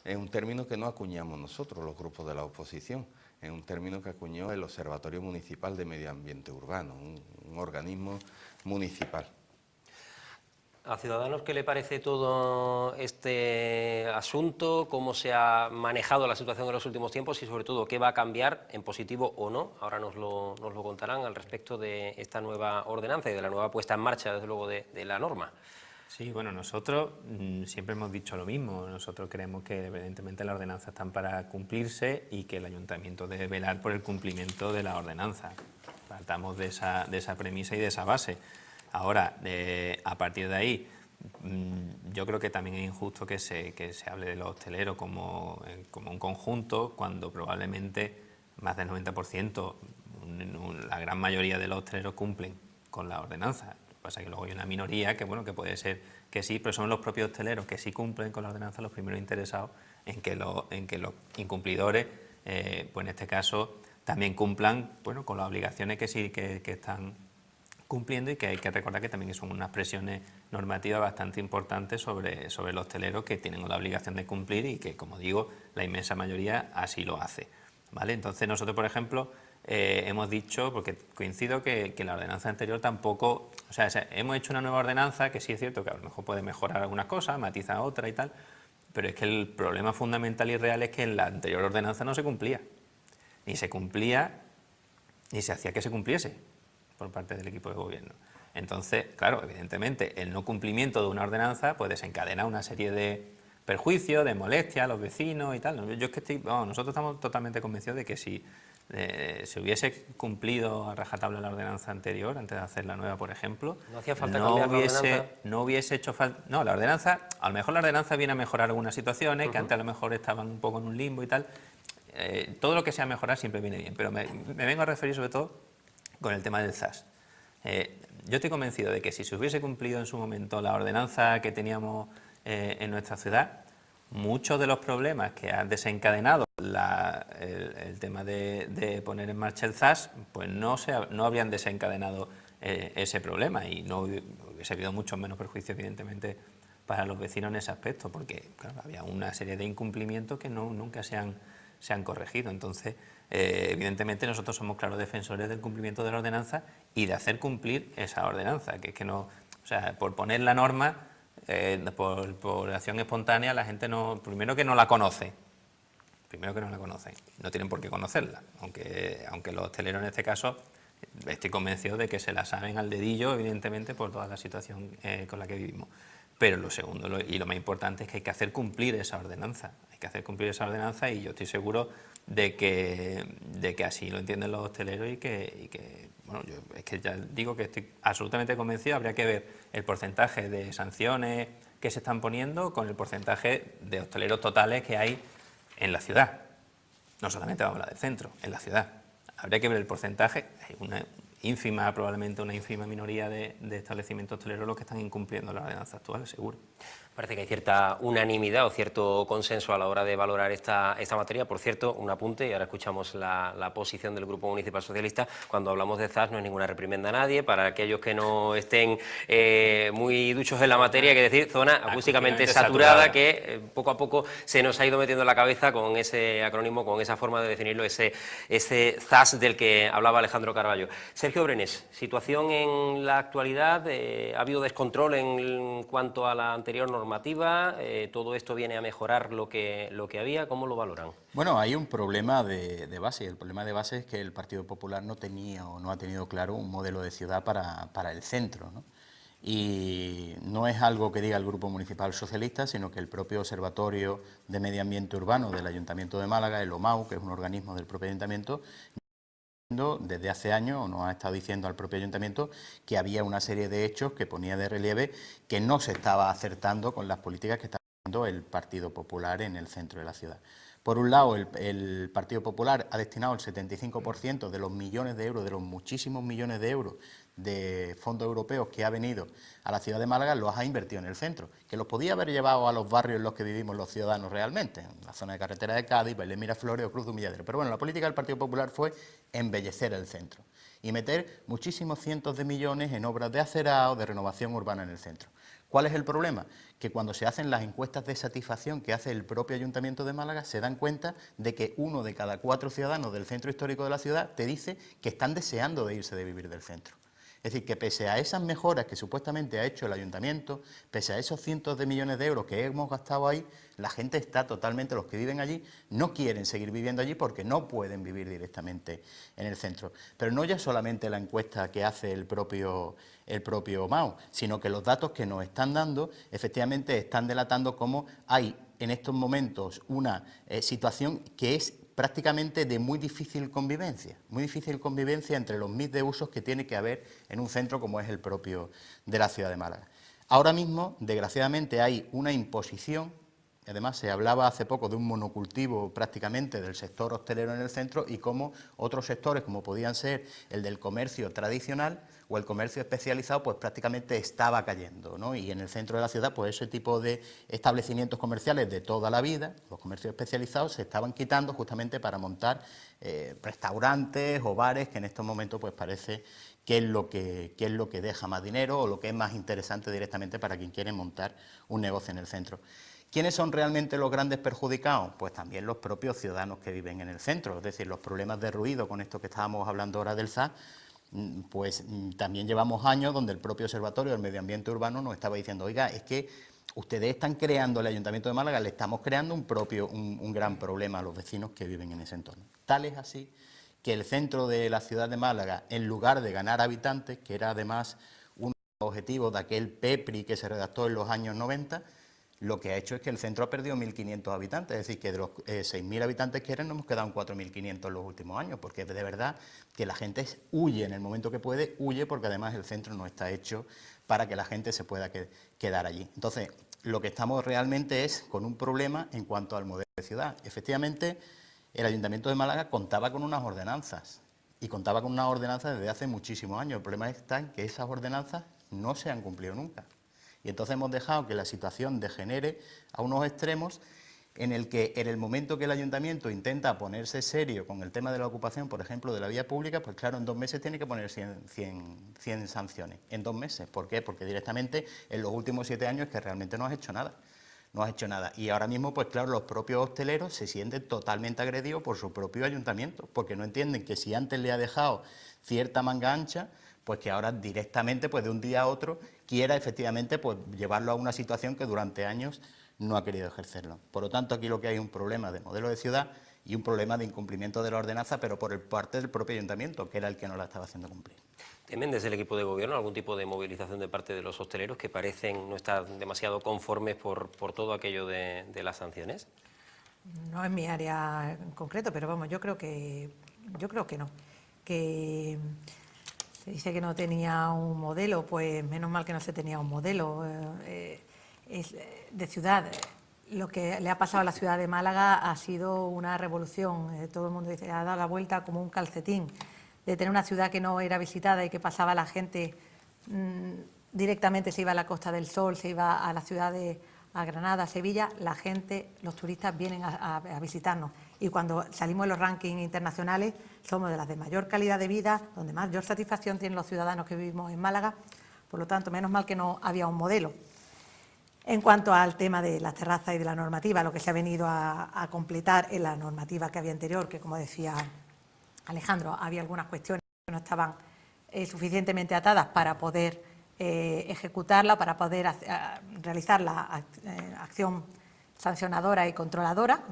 Es un término que no acuñamos nosotros, los grupos de la oposición, es un término que acuñó el Observatorio Municipal de Medio Ambiente Urbano, un organismo municipal. ¿A Ciudadanos qué le parece todo este asunto? ¿Cómo se ha manejado la situación en los últimos tiempos? Y sobre todo, ¿qué va a cambiar, en positivo o no? Ahora nos lo contarán al respecto de esta nueva ordenanza y de la nueva puesta en marcha, desde luego, de la norma. Sí, bueno, nosotros siempre hemos dicho lo mismo. Nosotros creemos que evidentemente las ordenanzas están para cumplirse y que el ayuntamiento debe velar por el cumplimiento de la ordenanza. Partamos de esa premisa y de esa base. Ahora, a partir de ahí, yo creo que también es injusto que se hable de los hosteleros como un conjunto, cuando probablemente más del 90%, la gran mayoría de los hosteleros cumplen con la ordenanza. Lo que pasa es que luego hay una minoría que, bueno, que puede ser que sí, pero son los propios hosteleros que sí cumplen con la ordenanza los primeros interesados en que los incumplidores, pues en este caso, también cumplan, bueno, con las obligaciones que sí que están cumpliendo, y que hay que recordar que también son unas presiones normativas bastante importantes sobre el hostelero, que tienen la obligación de cumplir y que, como digo, la inmensa mayoría así lo hace, ¿vale? Entonces nosotros, por ejemplo, hemos dicho, porque coincido que la ordenanza anterior tampoco, o sea, hemos hecho una nueva ordenanza que sí es cierto que a lo mejor puede mejorar algunas cosas, matiza otras y tal, pero es que el problema fundamental y real es que en la anterior ordenanza no se cumplía, ni se cumplía, ni se hacía que se cumpliese por parte del equipo de gobierno. Entonces, claro, evidentemente, el no cumplimiento de una ordenanza pues desencadena una serie de perjuicios, de molestias a los vecinos y tal. Yo es que nosotros estamos totalmente convencidos de que si se hubiese cumplido a rajatabla la ordenanza anterior, antes de hacer la nueva, por ejemplo, no hacía falta cambiar la ordenanza. No hubiese hecho falta. No, la ordenanza, a lo mejor la ordenanza viene a mejorar algunas situaciones, que antes a lo mejor estaban un poco en un limbo y tal. Todo lo que sea mejorar siempre viene bien, pero me vengo a referir sobre todo con el tema del ZAS. Yo estoy convencido de que si se hubiese cumplido en su momento la ordenanza que teníamos en nuestra ciudad, muchos de los problemas que han desencadenado el tema de poner en marcha el ZAS, pues no habrían desencadenado ese problema, y no hubiese habido mucho menos perjuicio, evidentemente, para los vecinos en ese aspecto, porque claro, había una serie de incumplimientos que nunca se han corregido. Entonces, evidentemente nosotros somos claros defensores del cumplimiento de la ordenanza y de hacer cumplir esa ordenanza, que es que no, o sea, por poner la norma, por acción espontánea, la gente primero que no la conoce, no tienen por qué conocerla, aunque los hosteleros en este caso estoy convencido de que se la saben al dedillo, evidentemente, por toda la situación con la que vivimos. Pero lo segundo y lo más importante es que hay que hacer cumplir esa ordenanza. Hay que hacer cumplir esa ordenanza y yo estoy seguro de que así lo entienden los hosteleros y que bueno, yo es que ya digo que estoy absolutamente convencido. Habría que ver el porcentaje de sanciones que se están poniendo con el porcentaje de hosteleros totales que hay en la ciudad. No solamente vamos a hablar del centro, en la ciudad. Habría que ver el porcentaje. Hay probablemente una ínfima minoría de establecimientos hosteleros los que están incumpliendo la ordenanza actual, seguro. Parece que hay cierta unanimidad o cierto consenso a la hora de valorar esta materia. Por cierto, un apunte, y ahora escuchamos la posición del Grupo Municipal Socialista. Cuando hablamos de ZAS no es ninguna reprimenda a nadie. Para aquellos que no estén muy duchos en la materia, hay que decir zona acústicamente saturada, que poco a poco se nos ha ido metiendo en la cabeza con ese acrónimo, con esa forma de definirlo, ese ZAS del que hablaba Alejandro Carballo. Sergio Brenes, situación en la actualidad, ¿ha habido descontrol en cuanto a la anterior normativa? ¿Todo esto viene a mejorar lo que había? ¿Cómo lo valoran? Bueno, hay un problema de base, y el problema de base es que el Partido Popular no tenía o no ha tenido claro un modelo de ciudad para el centro, ¿no? Y no es algo que diga el Grupo Municipal Socialista, sino que el propio Observatorio de Medio Ambiente Urbano del Ayuntamiento de Málaga, el OMAU, que es un organismo del propio Ayuntamiento, desde hace años nos ha estado diciendo al propio ayuntamiento que había una serie de hechos que ponía de relieve que no se estaba acertando con las políticas que está haciendo el Partido Popular en el centro de la ciudad. Por un lado, el Partido Popular ha destinado el 75% de los millones de euros, de los muchísimos millones de euros de fondos europeos que ha venido a la ciudad de Málaga, los ha invertido en el centro, que los podía haber llevado a los barrios en los que vivimos los ciudadanos realmente, en la zona de carretera de Cádiz, Belén Miraflores o Cruz de Humilladero. Pero bueno, la política del Partido Popular fue embellecer el centro y meter muchísimos cientos de millones en obras de acerado, de renovación urbana en el centro. ¿Cuál es el problema? Que cuando se hacen las encuestas de satisfacción que hace el propio Ayuntamiento de Málaga, se dan cuenta de que 1 de cada 4 ciudadanos del centro histórico de la ciudad te dice que están deseando de irse de vivir del centro. Es decir, que pese a esas mejoras que supuestamente ha hecho el Ayuntamiento, pese a esos cientos de millones de euros que hemos gastado ahí, la gente está totalmente, los que viven allí, no quieren seguir viviendo allí porque no pueden vivir directamente en el centro. Pero no ya solamente la encuesta que hace el propio MAU, sino que los datos que nos están dando efectivamente están delatando cómo hay en estos momentos una situación que es prácticamente de muy difícil convivencia entre los mix de usos que tiene que haber en un centro como es el propio de la ciudad de Málaga. Ahora mismo, desgraciadamente, hay una imposición, además se hablaba hace poco de un monocultivo prácticamente del sector hostelero en el centro y cómo otros sectores, como podían ser el del comercio tradicional o el comercio especializado, pues prácticamente estaba cayendo, ¿no? Y en el centro de la ciudad, pues ese tipo de establecimientos comerciales de toda la vida, los comercios especializados, se estaban quitando justamente para montar restaurantes o bares, que en estos momentos pues parece que es lo que deja más dinero o lo que es más interesante directamente para quien quiere montar un negocio en el centro. ¿Quiénes son realmente los grandes perjudicados? Pues también los propios ciudadanos que viven en el centro, es decir, los problemas de ruido con esto que estábamos hablando ahora del ZAS, pues también llevamos años donde el propio Observatorio del Medio Ambiente Urbano nos estaba diciendo, oiga, es que ustedes están creando, el Ayuntamiento de Málaga, le estamos creando un gran problema a los vecinos que viven en ese entorno. Tal es así que el centro de la ciudad de Málaga, en lugar de ganar habitantes, que era además uno de los objetivos de aquel PEPRI que se redactó en los años 90, lo que ha hecho es que el centro ha perdido 1.500 habitantes, es decir, que de los 6.000 habitantes que eran, nos hemos quedado en 4.500 en los últimos años, porque de verdad que la gente huye en el momento que puede, huye porque además el centro no está hecho para que la gente se pueda quedar allí. Entonces, lo que estamos realmente es con un problema en cuanto al modelo de ciudad. Efectivamente, el Ayuntamiento de Málaga contaba con unas ordenanzas, y contaba con unas ordenanzas desde hace muchísimos años. El problema está en que esas ordenanzas no se han cumplido nunca. Y entonces hemos dejado que la situación degenere a unos extremos en el que en el momento que el Ayuntamiento intenta ponerse serio con el tema de la ocupación, por ejemplo, de la vía pública, pues claro, en 2 meses tiene que poner 100 sanciones. En 2 meses. ¿Por qué? Porque directamente en los últimos 7 años es que realmente no has hecho nada. No has hecho nada. Y ahora mismo, pues claro, los propios hosteleros se sienten totalmente agredidos por su propio ayuntamiento, porque no entienden que si antes le ha dejado cierta manga ancha, pues que ahora directamente, pues de un día a otro, quiera efectivamente pues llevarlo a una situación que durante años no ha querido ejercerlo. Por lo tanto, aquí lo que hay es un problema de modelo de ciudad y un problema de incumplimiento de la ordenanza, pero por parte del propio ayuntamiento, que era el que no la estaba haciendo cumplir. ¿Temen desde el equipo de gobierno algún tipo de movilización de parte de los hosteleros que parecen no estar demasiado conformes por todo aquello de las sanciones? No es mi área en concreto, pero vamos, yo creo que no. Que se dice que no tenía un modelo, pues menos mal que no se tenía un modelo. Es de ciudad. Lo que le ha pasado a la ciudad de Málaga ha sido una revolución. Todo el mundo dice, ha dado la vuelta como un calcetín. De tener una ciudad que no era visitada y que pasaba la gente directamente, se iba a la Costa del Sol, se iba a la ciudad a Granada, a Sevilla, la gente, los turistas vienen a visitarnos. Y cuando salimos en los rankings internacionales, somos de las de mayor calidad de vida, donde mayor satisfacción tienen los ciudadanos que vivimos en Málaga. Por lo tanto, menos mal que no había un modelo. En cuanto al tema de las terrazas y de la normativa, lo que se ha venido a completar en la normativa que había anterior, que como decía Alejandro, había algunas cuestiones que no estaban suficientemente atadas para poder ejecutarla, para poder realizar la acción sancionadora y controladora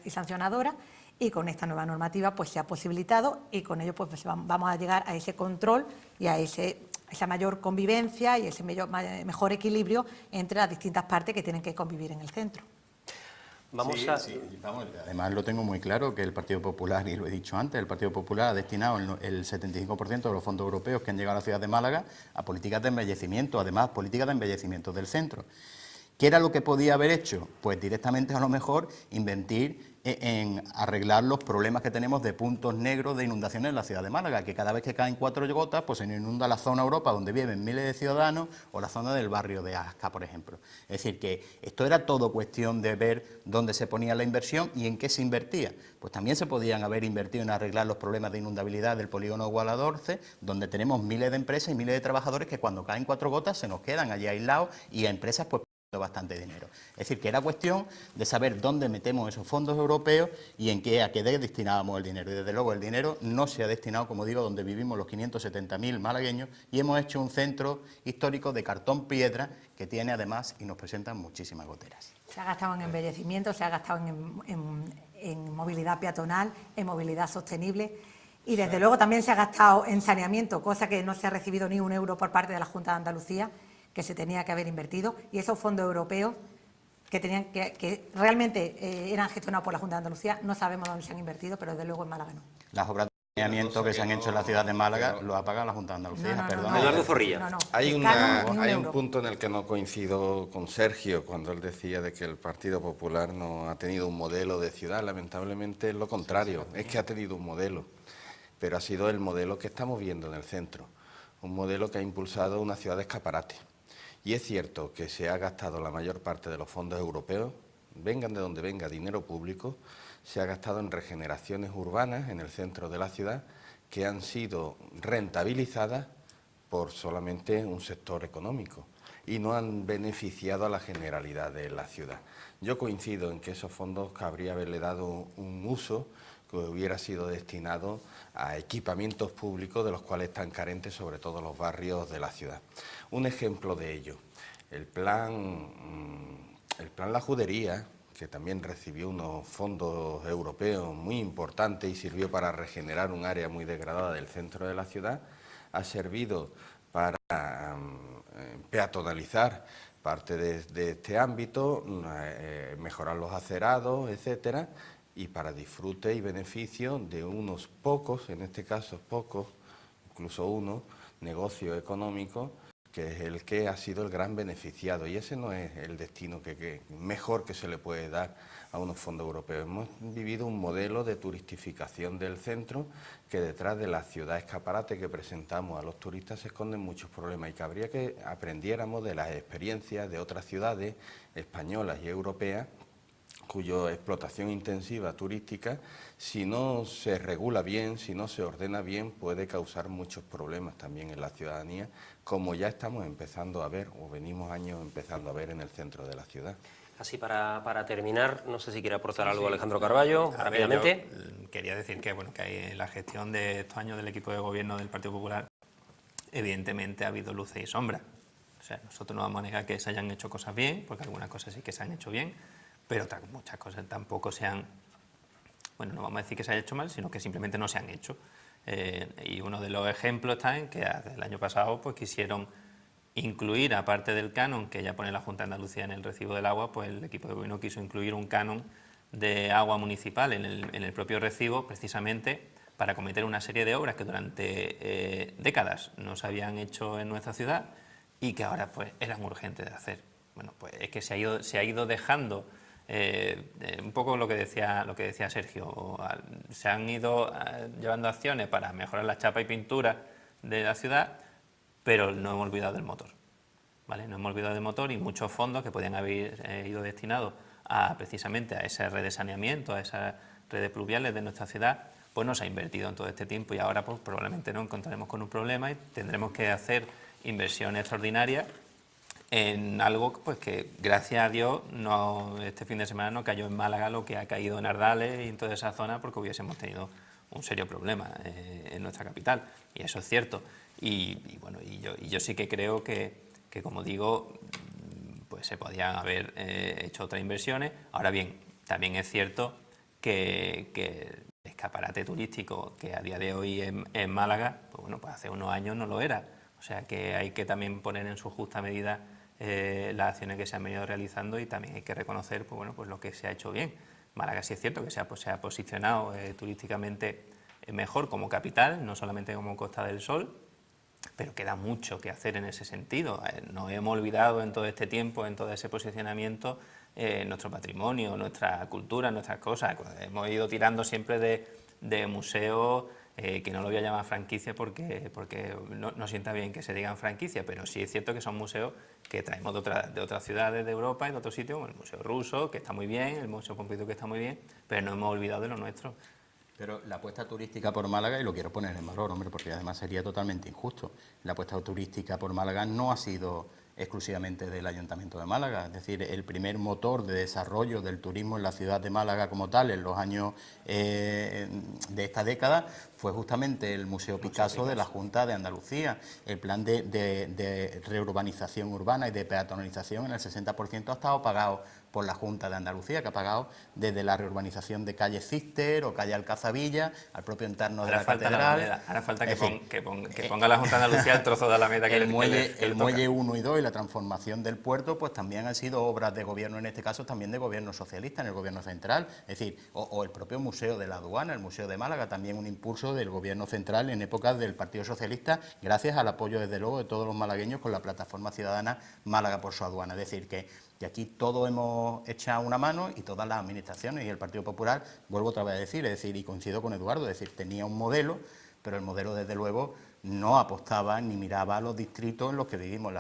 y sancionadora, y con esta nueva normativa pues se ha posibilitado, y con ello pues vamos a llegar a ese control y a esa mayor convivencia y ese mejor equilibrio entre las distintas partes que tienen que convivir en el centro. Vamos, además lo tengo muy claro, que el Partido Popular, y lo he dicho antes, el Partido Popular ha destinado el 75% de los fondos europeos que han llegado a la ciudad de Málaga a políticas de embellecimiento, además políticas de embellecimiento del centro. ¿Qué era lo que podía haber hecho? Pues directamente a lo mejor invertir en arreglar los problemas que tenemos de puntos negros de inundaciones en la ciudad de Málaga, que cada vez que caen 4 gotas, pues se inunda la zona Europa donde viven miles de ciudadanos, o la zona del barrio de Asca, por ejemplo. Es decir, que esto era todo cuestión de ver dónde se ponía la inversión y en qué se invertía. Pues también se podían haber invertido en arreglar los problemas de inundabilidad del polígono Guadalhorce, donde tenemos miles de empresas y miles de trabajadores que cuando caen 4 gotas se nos quedan allí aislados, y a empresas pues bastante dinero. Es decir, que era cuestión de saber dónde metemos esos fondos europeos y a qué destinábamos el dinero. Y desde luego el dinero no se ha destinado, como digo, donde vivimos los 570.000 malagueños, y hemos hecho un centro histórico de cartón piedra que tiene además y nos presentan muchísimas goteras. Se ha gastado en embellecimiento, se ha gastado en movilidad peatonal, en movilidad sostenible, y desde luego también se ha gastado en saneamiento, cosa que no se ha recibido ni un euro por parte de la Junta de Andalucía, que se tenía que haber invertido, y esos fondos europeos que realmente eran gestionados por la Junta de Andalucía, no sabemos dónde se han invertido, pero desde luego en Málaga no. Las obras de saneamiento que se han hecho en la ciudad de Málaga lo ha pagado la Junta de Andalucía, perdón. Eduardo Zorrilla. Hay un punto en el que no coincido con Sergio cuando él decía de que el Partido Popular no ha tenido un modelo de ciudad. Lamentablemente es lo contrario, es que ha tenido un modelo, pero ha sido el modelo que estamos viendo en el centro, un modelo que ha impulsado una ciudad de escaparate. Y es cierto que se ha gastado la mayor parte de los fondos europeos, vengan de donde venga, dinero público, se ha gastado en regeneraciones urbanas en el centro de la ciudad que han sido rentabilizadas por solamente un sector económico y no han beneficiado a la generalidad de la ciudad. Yo coincido en que esos fondos cabría haberle dado un uso que hubiera sido destinado a equipamientos públicos de los cuales están carentes sobre todo los barrios de la ciudad. Un ejemplo de ello, el plan La Judería, que también recibió unos fondos europeos muy importantes y sirvió para regenerar un área muy degradada del centro de la ciudad, ha servido para peatonalizar parte de este ámbito, mejorar los acerados, etcétera, y para disfrute y beneficio de unos pocos, en este caso pocos, incluso uno, negocio económico, que es el que ha sido el gran beneficiado, y ese no es el destino mejor que se le puede dar a unos fondos europeos. Hemos vivido un modelo de turistificación del centro que detrás de la ciudad escaparate que presentamos a los turistas se esconden muchos problemas, y que habría que aprendiéramos de las experiencias de otras ciudades españolas y europeas cuya explotación intensiva turística, si no se regula bien, si no se ordena bien, puede causar muchos problemas también en la ciudadanía, como ya estamos empezando a ver, o venimos años empezando a ver en el centro de la ciudad. Así para terminar, no sé si quiere aportar algo Alejandro Carballo, rápidamente. Quería decir que, bueno, que en la gestión de estos años del equipo de gobierno del Partido Popular, evidentemente ha habido luces y sombras. O sea, nosotros no vamos a negar que se hayan hecho cosas bien, porque algunas cosas sí que se han hecho bien, pero muchas cosas tampoco se han bueno, no vamos a decir que se haya hecho mal, sino que simplemente no se han hecho. Y uno de los ejemplos está en que el año pasado pues quisieron incluir, aparte del canon que ya pone la Junta de Andalucía en el recibo del agua, pues el equipo de gobierno quiso incluir un canon de agua municipal en el propio recibo, precisamente para acometer una serie de obras que durante décadas no se habían hecho en nuestra ciudad y que ahora pues eran urgentes de hacer. Bueno, pues es que se ha ido dejando un poco lo que decía Sergio, se han ido llevando acciones para mejorar la chapa y pintura de la ciudad, pero no hemos olvidado del motor, ¿vale? No hemos olvidado del motor y muchos fondos que podían haber ido destinados precisamente a esa red de saneamiento, a esas redes pluviales de nuestra ciudad, pues no se ha invertido en todo este tiempo y ahora pues probablemente nos encontraremos con un problema y tendremos que hacer inversiones extraordinarias en algo pues que gracias a Dios este fin de semana no cayó en Málaga lo que ha caído en Ardales y en toda esa zona, porque hubiésemos tenido un serio problema en nuestra capital, y eso es cierto. Y bueno, yo sí que creo que como digo, pues se podían haber hecho otras inversiones. Ahora bien, también es cierto que el escaparate turístico que a día de hoy en Málaga, pues bueno, pues hace unos años no lo era. O sea que hay que también poner en su justa medida las acciones que se han venido realizando y también hay que reconocer pues, bueno, pues lo que se ha hecho bien. Málaga sí es cierto que se ha posicionado turísticamente mejor como capital, no solamente como Costa del Sol, pero queda mucho que hacer en ese sentido. Nos hemos olvidado en todo este tiempo, en todo ese posicionamiento, nuestro patrimonio, nuestra cultura, nuestras cosas. Hemos ido tirando siempre de museos, que no lo voy a llamar franquicia porque no sienta bien que se digan franquicia, pero sí es cierto que son museos que traemos de otras ciudades de Europa y de otros sitios, como el Museo Ruso, que está muy bien, el Museo Pompidou, que está muy bien, pero no hemos olvidado de lo nuestro. Pero la apuesta turística por Málaga, y lo quiero poner en valor, hombre, porque además sería totalmente injusto, la apuesta turística por Málaga no ha sido exclusivamente del Ayuntamiento de Málaga, es decir, el primer motor de desarrollo del turismo en la ciudad de Málaga como tal, en los años de esta década, fue justamente el Museo Picasso de la Junta de Andalucía. El plan de reurbanización urbana y de peatonalización en el 60% ha estado pagado por la Junta de Andalucía, que ha pagado desde la reurbanización de calle Cister o calle Alcazabilla al propio entorno de la catedral. Ahora falta que ponga la Junta de Andalucía el trozo de Alameda que el muelle 1 y 2 y la transformación del puerto, pues también han sido obras de gobierno, en este caso también de gobierno socialista, en el gobierno central, es decir, o el propio Museo de la Aduana, el Museo de Málaga, también un impulso del gobierno central en épocas del Partido Socialista, gracias al apoyo desde luego de todos los malagueños con la plataforma ciudadana Málaga por su aduana, es decir, que aquí todos hemos echado una mano y todas las administraciones y el Partido Popular, vuelvo otra vez a decir, y coincido con Eduardo, es decir, tenía un modelo, pero el modelo desde luego no apostaba ni miraba a los distritos en los que vivimos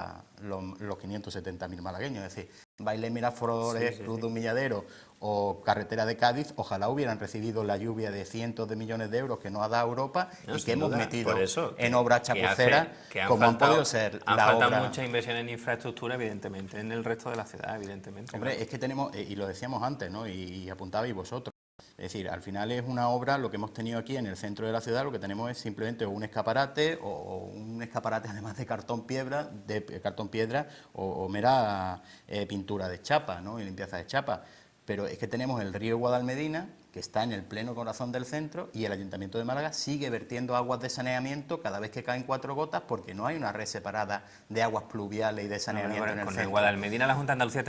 los 570.000 malagueños, es decir, Bailén, Miraflores, Cruz de Humilladero o Carretera de Cádiz, ojalá hubieran recibido la lluvia de cientos de millones de euros que nos ha dado Europa y que hemos metido en obras chapuceras, como han podido ser la obra. Faltan muchas inversiones en infraestructura, evidentemente, en el resto de la ciudad, evidentemente. Hombre, es que tenemos, y lo decíamos antes, ¿no? Y apuntabais vosotros. Es decir, al final es una obra, lo que hemos tenido aquí en el centro de la ciudad, lo que tenemos es simplemente un escaparate o un escaparate además de cartón piedra o mera pintura de chapa, ¿no? Y limpieza de chapa. Pero es que tenemos el río Guadalmedina, que está en el pleno corazón del centro, y el Ayuntamiento de Málaga sigue vertiendo aguas de saneamiento cada vez que caen 4 gotas porque no hay una red separada de aguas pluviales y de saneamiento en el con centro. el Guadalmedina la Junta de Andalucía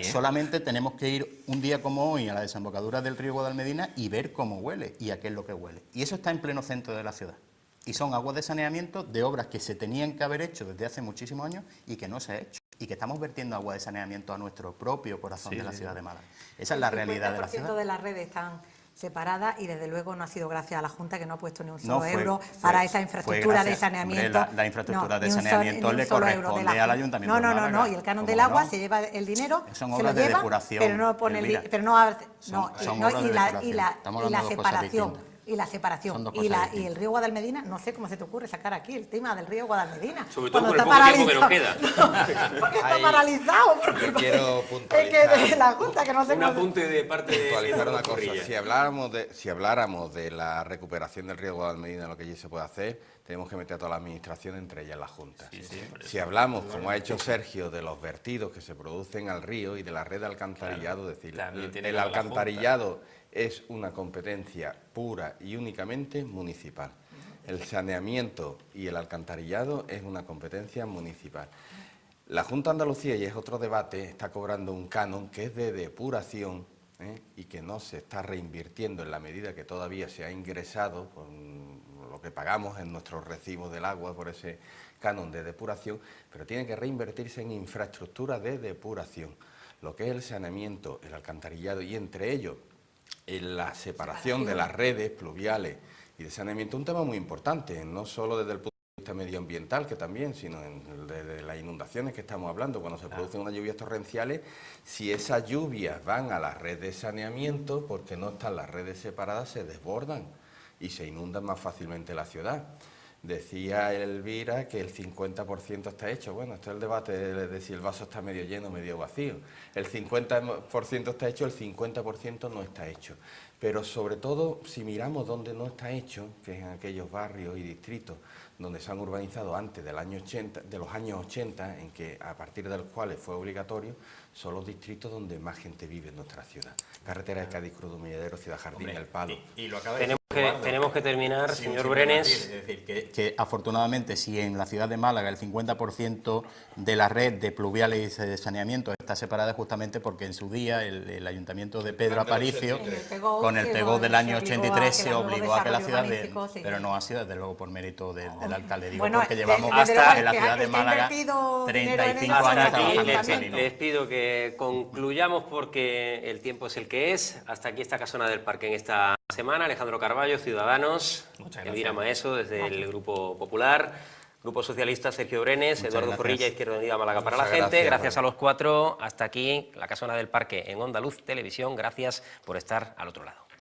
solamente tenemos que ir un día como hoy a la desembocadura del río Guadalmedina y ver cómo huele y a qué es lo que huele. Y eso está en pleno centro de la ciudad. Y son aguas de saneamiento de obras que se tenían que haber hecho desde hace muchísimos años y que no se ha hecho. Y que estamos vertiendo agua de saneamiento a nuestro propio corazón de la ciudad de Málaga. Esa es la realidad de la ciudad. El 50% de las redes están separadas y desde luego no ha sido gracias a la Junta, que no ha puesto ni un solo euro para esa infraestructura de saneamiento. Hombre, la infraestructura de saneamiento le corresponde al Ayuntamiento de Málaga. No, y el canon del agua se lleva el dinero, son obras de depuración, pero no pone la separación. Y la separación y el río Guadalmedina, no sé cómo se te ocurre sacar aquí el tema del río Guadalmedina. Sobre todo por el poco tiempo que nos queda. Porque está paralizado. Yo quiero puntualizar. Es que de la Junta, que no sé un apunte de parte de puntualizar una cosa. Si habláramos de la recuperación del río Guadalmedina, lo que allí se puede hacer, tenemos que meter a toda la administración, entre ellas la Junta. Si hablamos, como ha hecho Sergio, de los vertidos que se producen al río y de la red de alcantarillado, es decir, el alcantarillado es una competencia pura y únicamente municipal. El saneamiento y el alcantarillado es una competencia municipal. La Junta de Andalucía, y es otro debate, está cobrando un canon que es de depuración, y que no se está reinvirtiendo en la medida que todavía se ha ingresado con lo que pagamos en nuestros recibos del agua por ese canon de depuración, pero tiene que reinvertirse en infraestructura de depuración, lo que es el saneamiento, el alcantarillado y entre ellos en la separación de las redes pluviales y de saneamiento, un tema muy importante, no solo desde el punto de vista medioambiental, que también, sino desde las inundaciones que estamos hablando, cuando se producen unas lluvias torrenciales, si esas lluvias van a la red de saneamiento, porque no están las redes separadas, se desbordan y se inundan más fácilmente la ciudad. Decía Elvira que el 50% está hecho. Bueno, esto es el debate de si el vaso está medio lleno o medio vacío. El 50% está hecho, el 50% no está hecho. Pero sobre todo, si miramos dónde no está hecho, que es en aquellos barrios y distritos donde se han urbanizado antes del año 80, de los años 80, en que a partir de los cuales fue obligatorio, son los distritos donde más gente vive en nuestra ciudad. Carretera de Cádiz, Cruz de Humilladero, Ciudad Jardín, El Palo. Y lo acaba de Tenemos que terminar, Sí, señor sí, Brenes. Es decir, que afortunadamente si en la ciudad de Málaga el 50% de la red de pluviales y de saneamiento está separada, es justamente porque en su día el ayuntamiento de Pedro Aparicio, con el PEGO del año 83, se obligó a que la ciudad, pero no ha sido desde luego por mérito del alcalde, digo, Bueno, porque llevamos hasta en la ciudad de Málaga 35 Hasta años aquí trabajando en les saneamiento. pido que concluyamos porque el tiempo es el que es. Hasta aquí esta casona del parque en esta semana. Alejandro Carballo, Ciudadanos. Muchas gracias. Elvira Maeso, desde el Grupo Popular. Grupo Socialista, Sergio Brenes. Muchas Eduardo gracias. Zorrilla, Izquierda Unida Málaga para la Muchas gente. gracias, Gracias Juan. a los cuatro. Hasta aquí la casona del parque en Onda Luz Televisión. Gracias por estar al otro lado.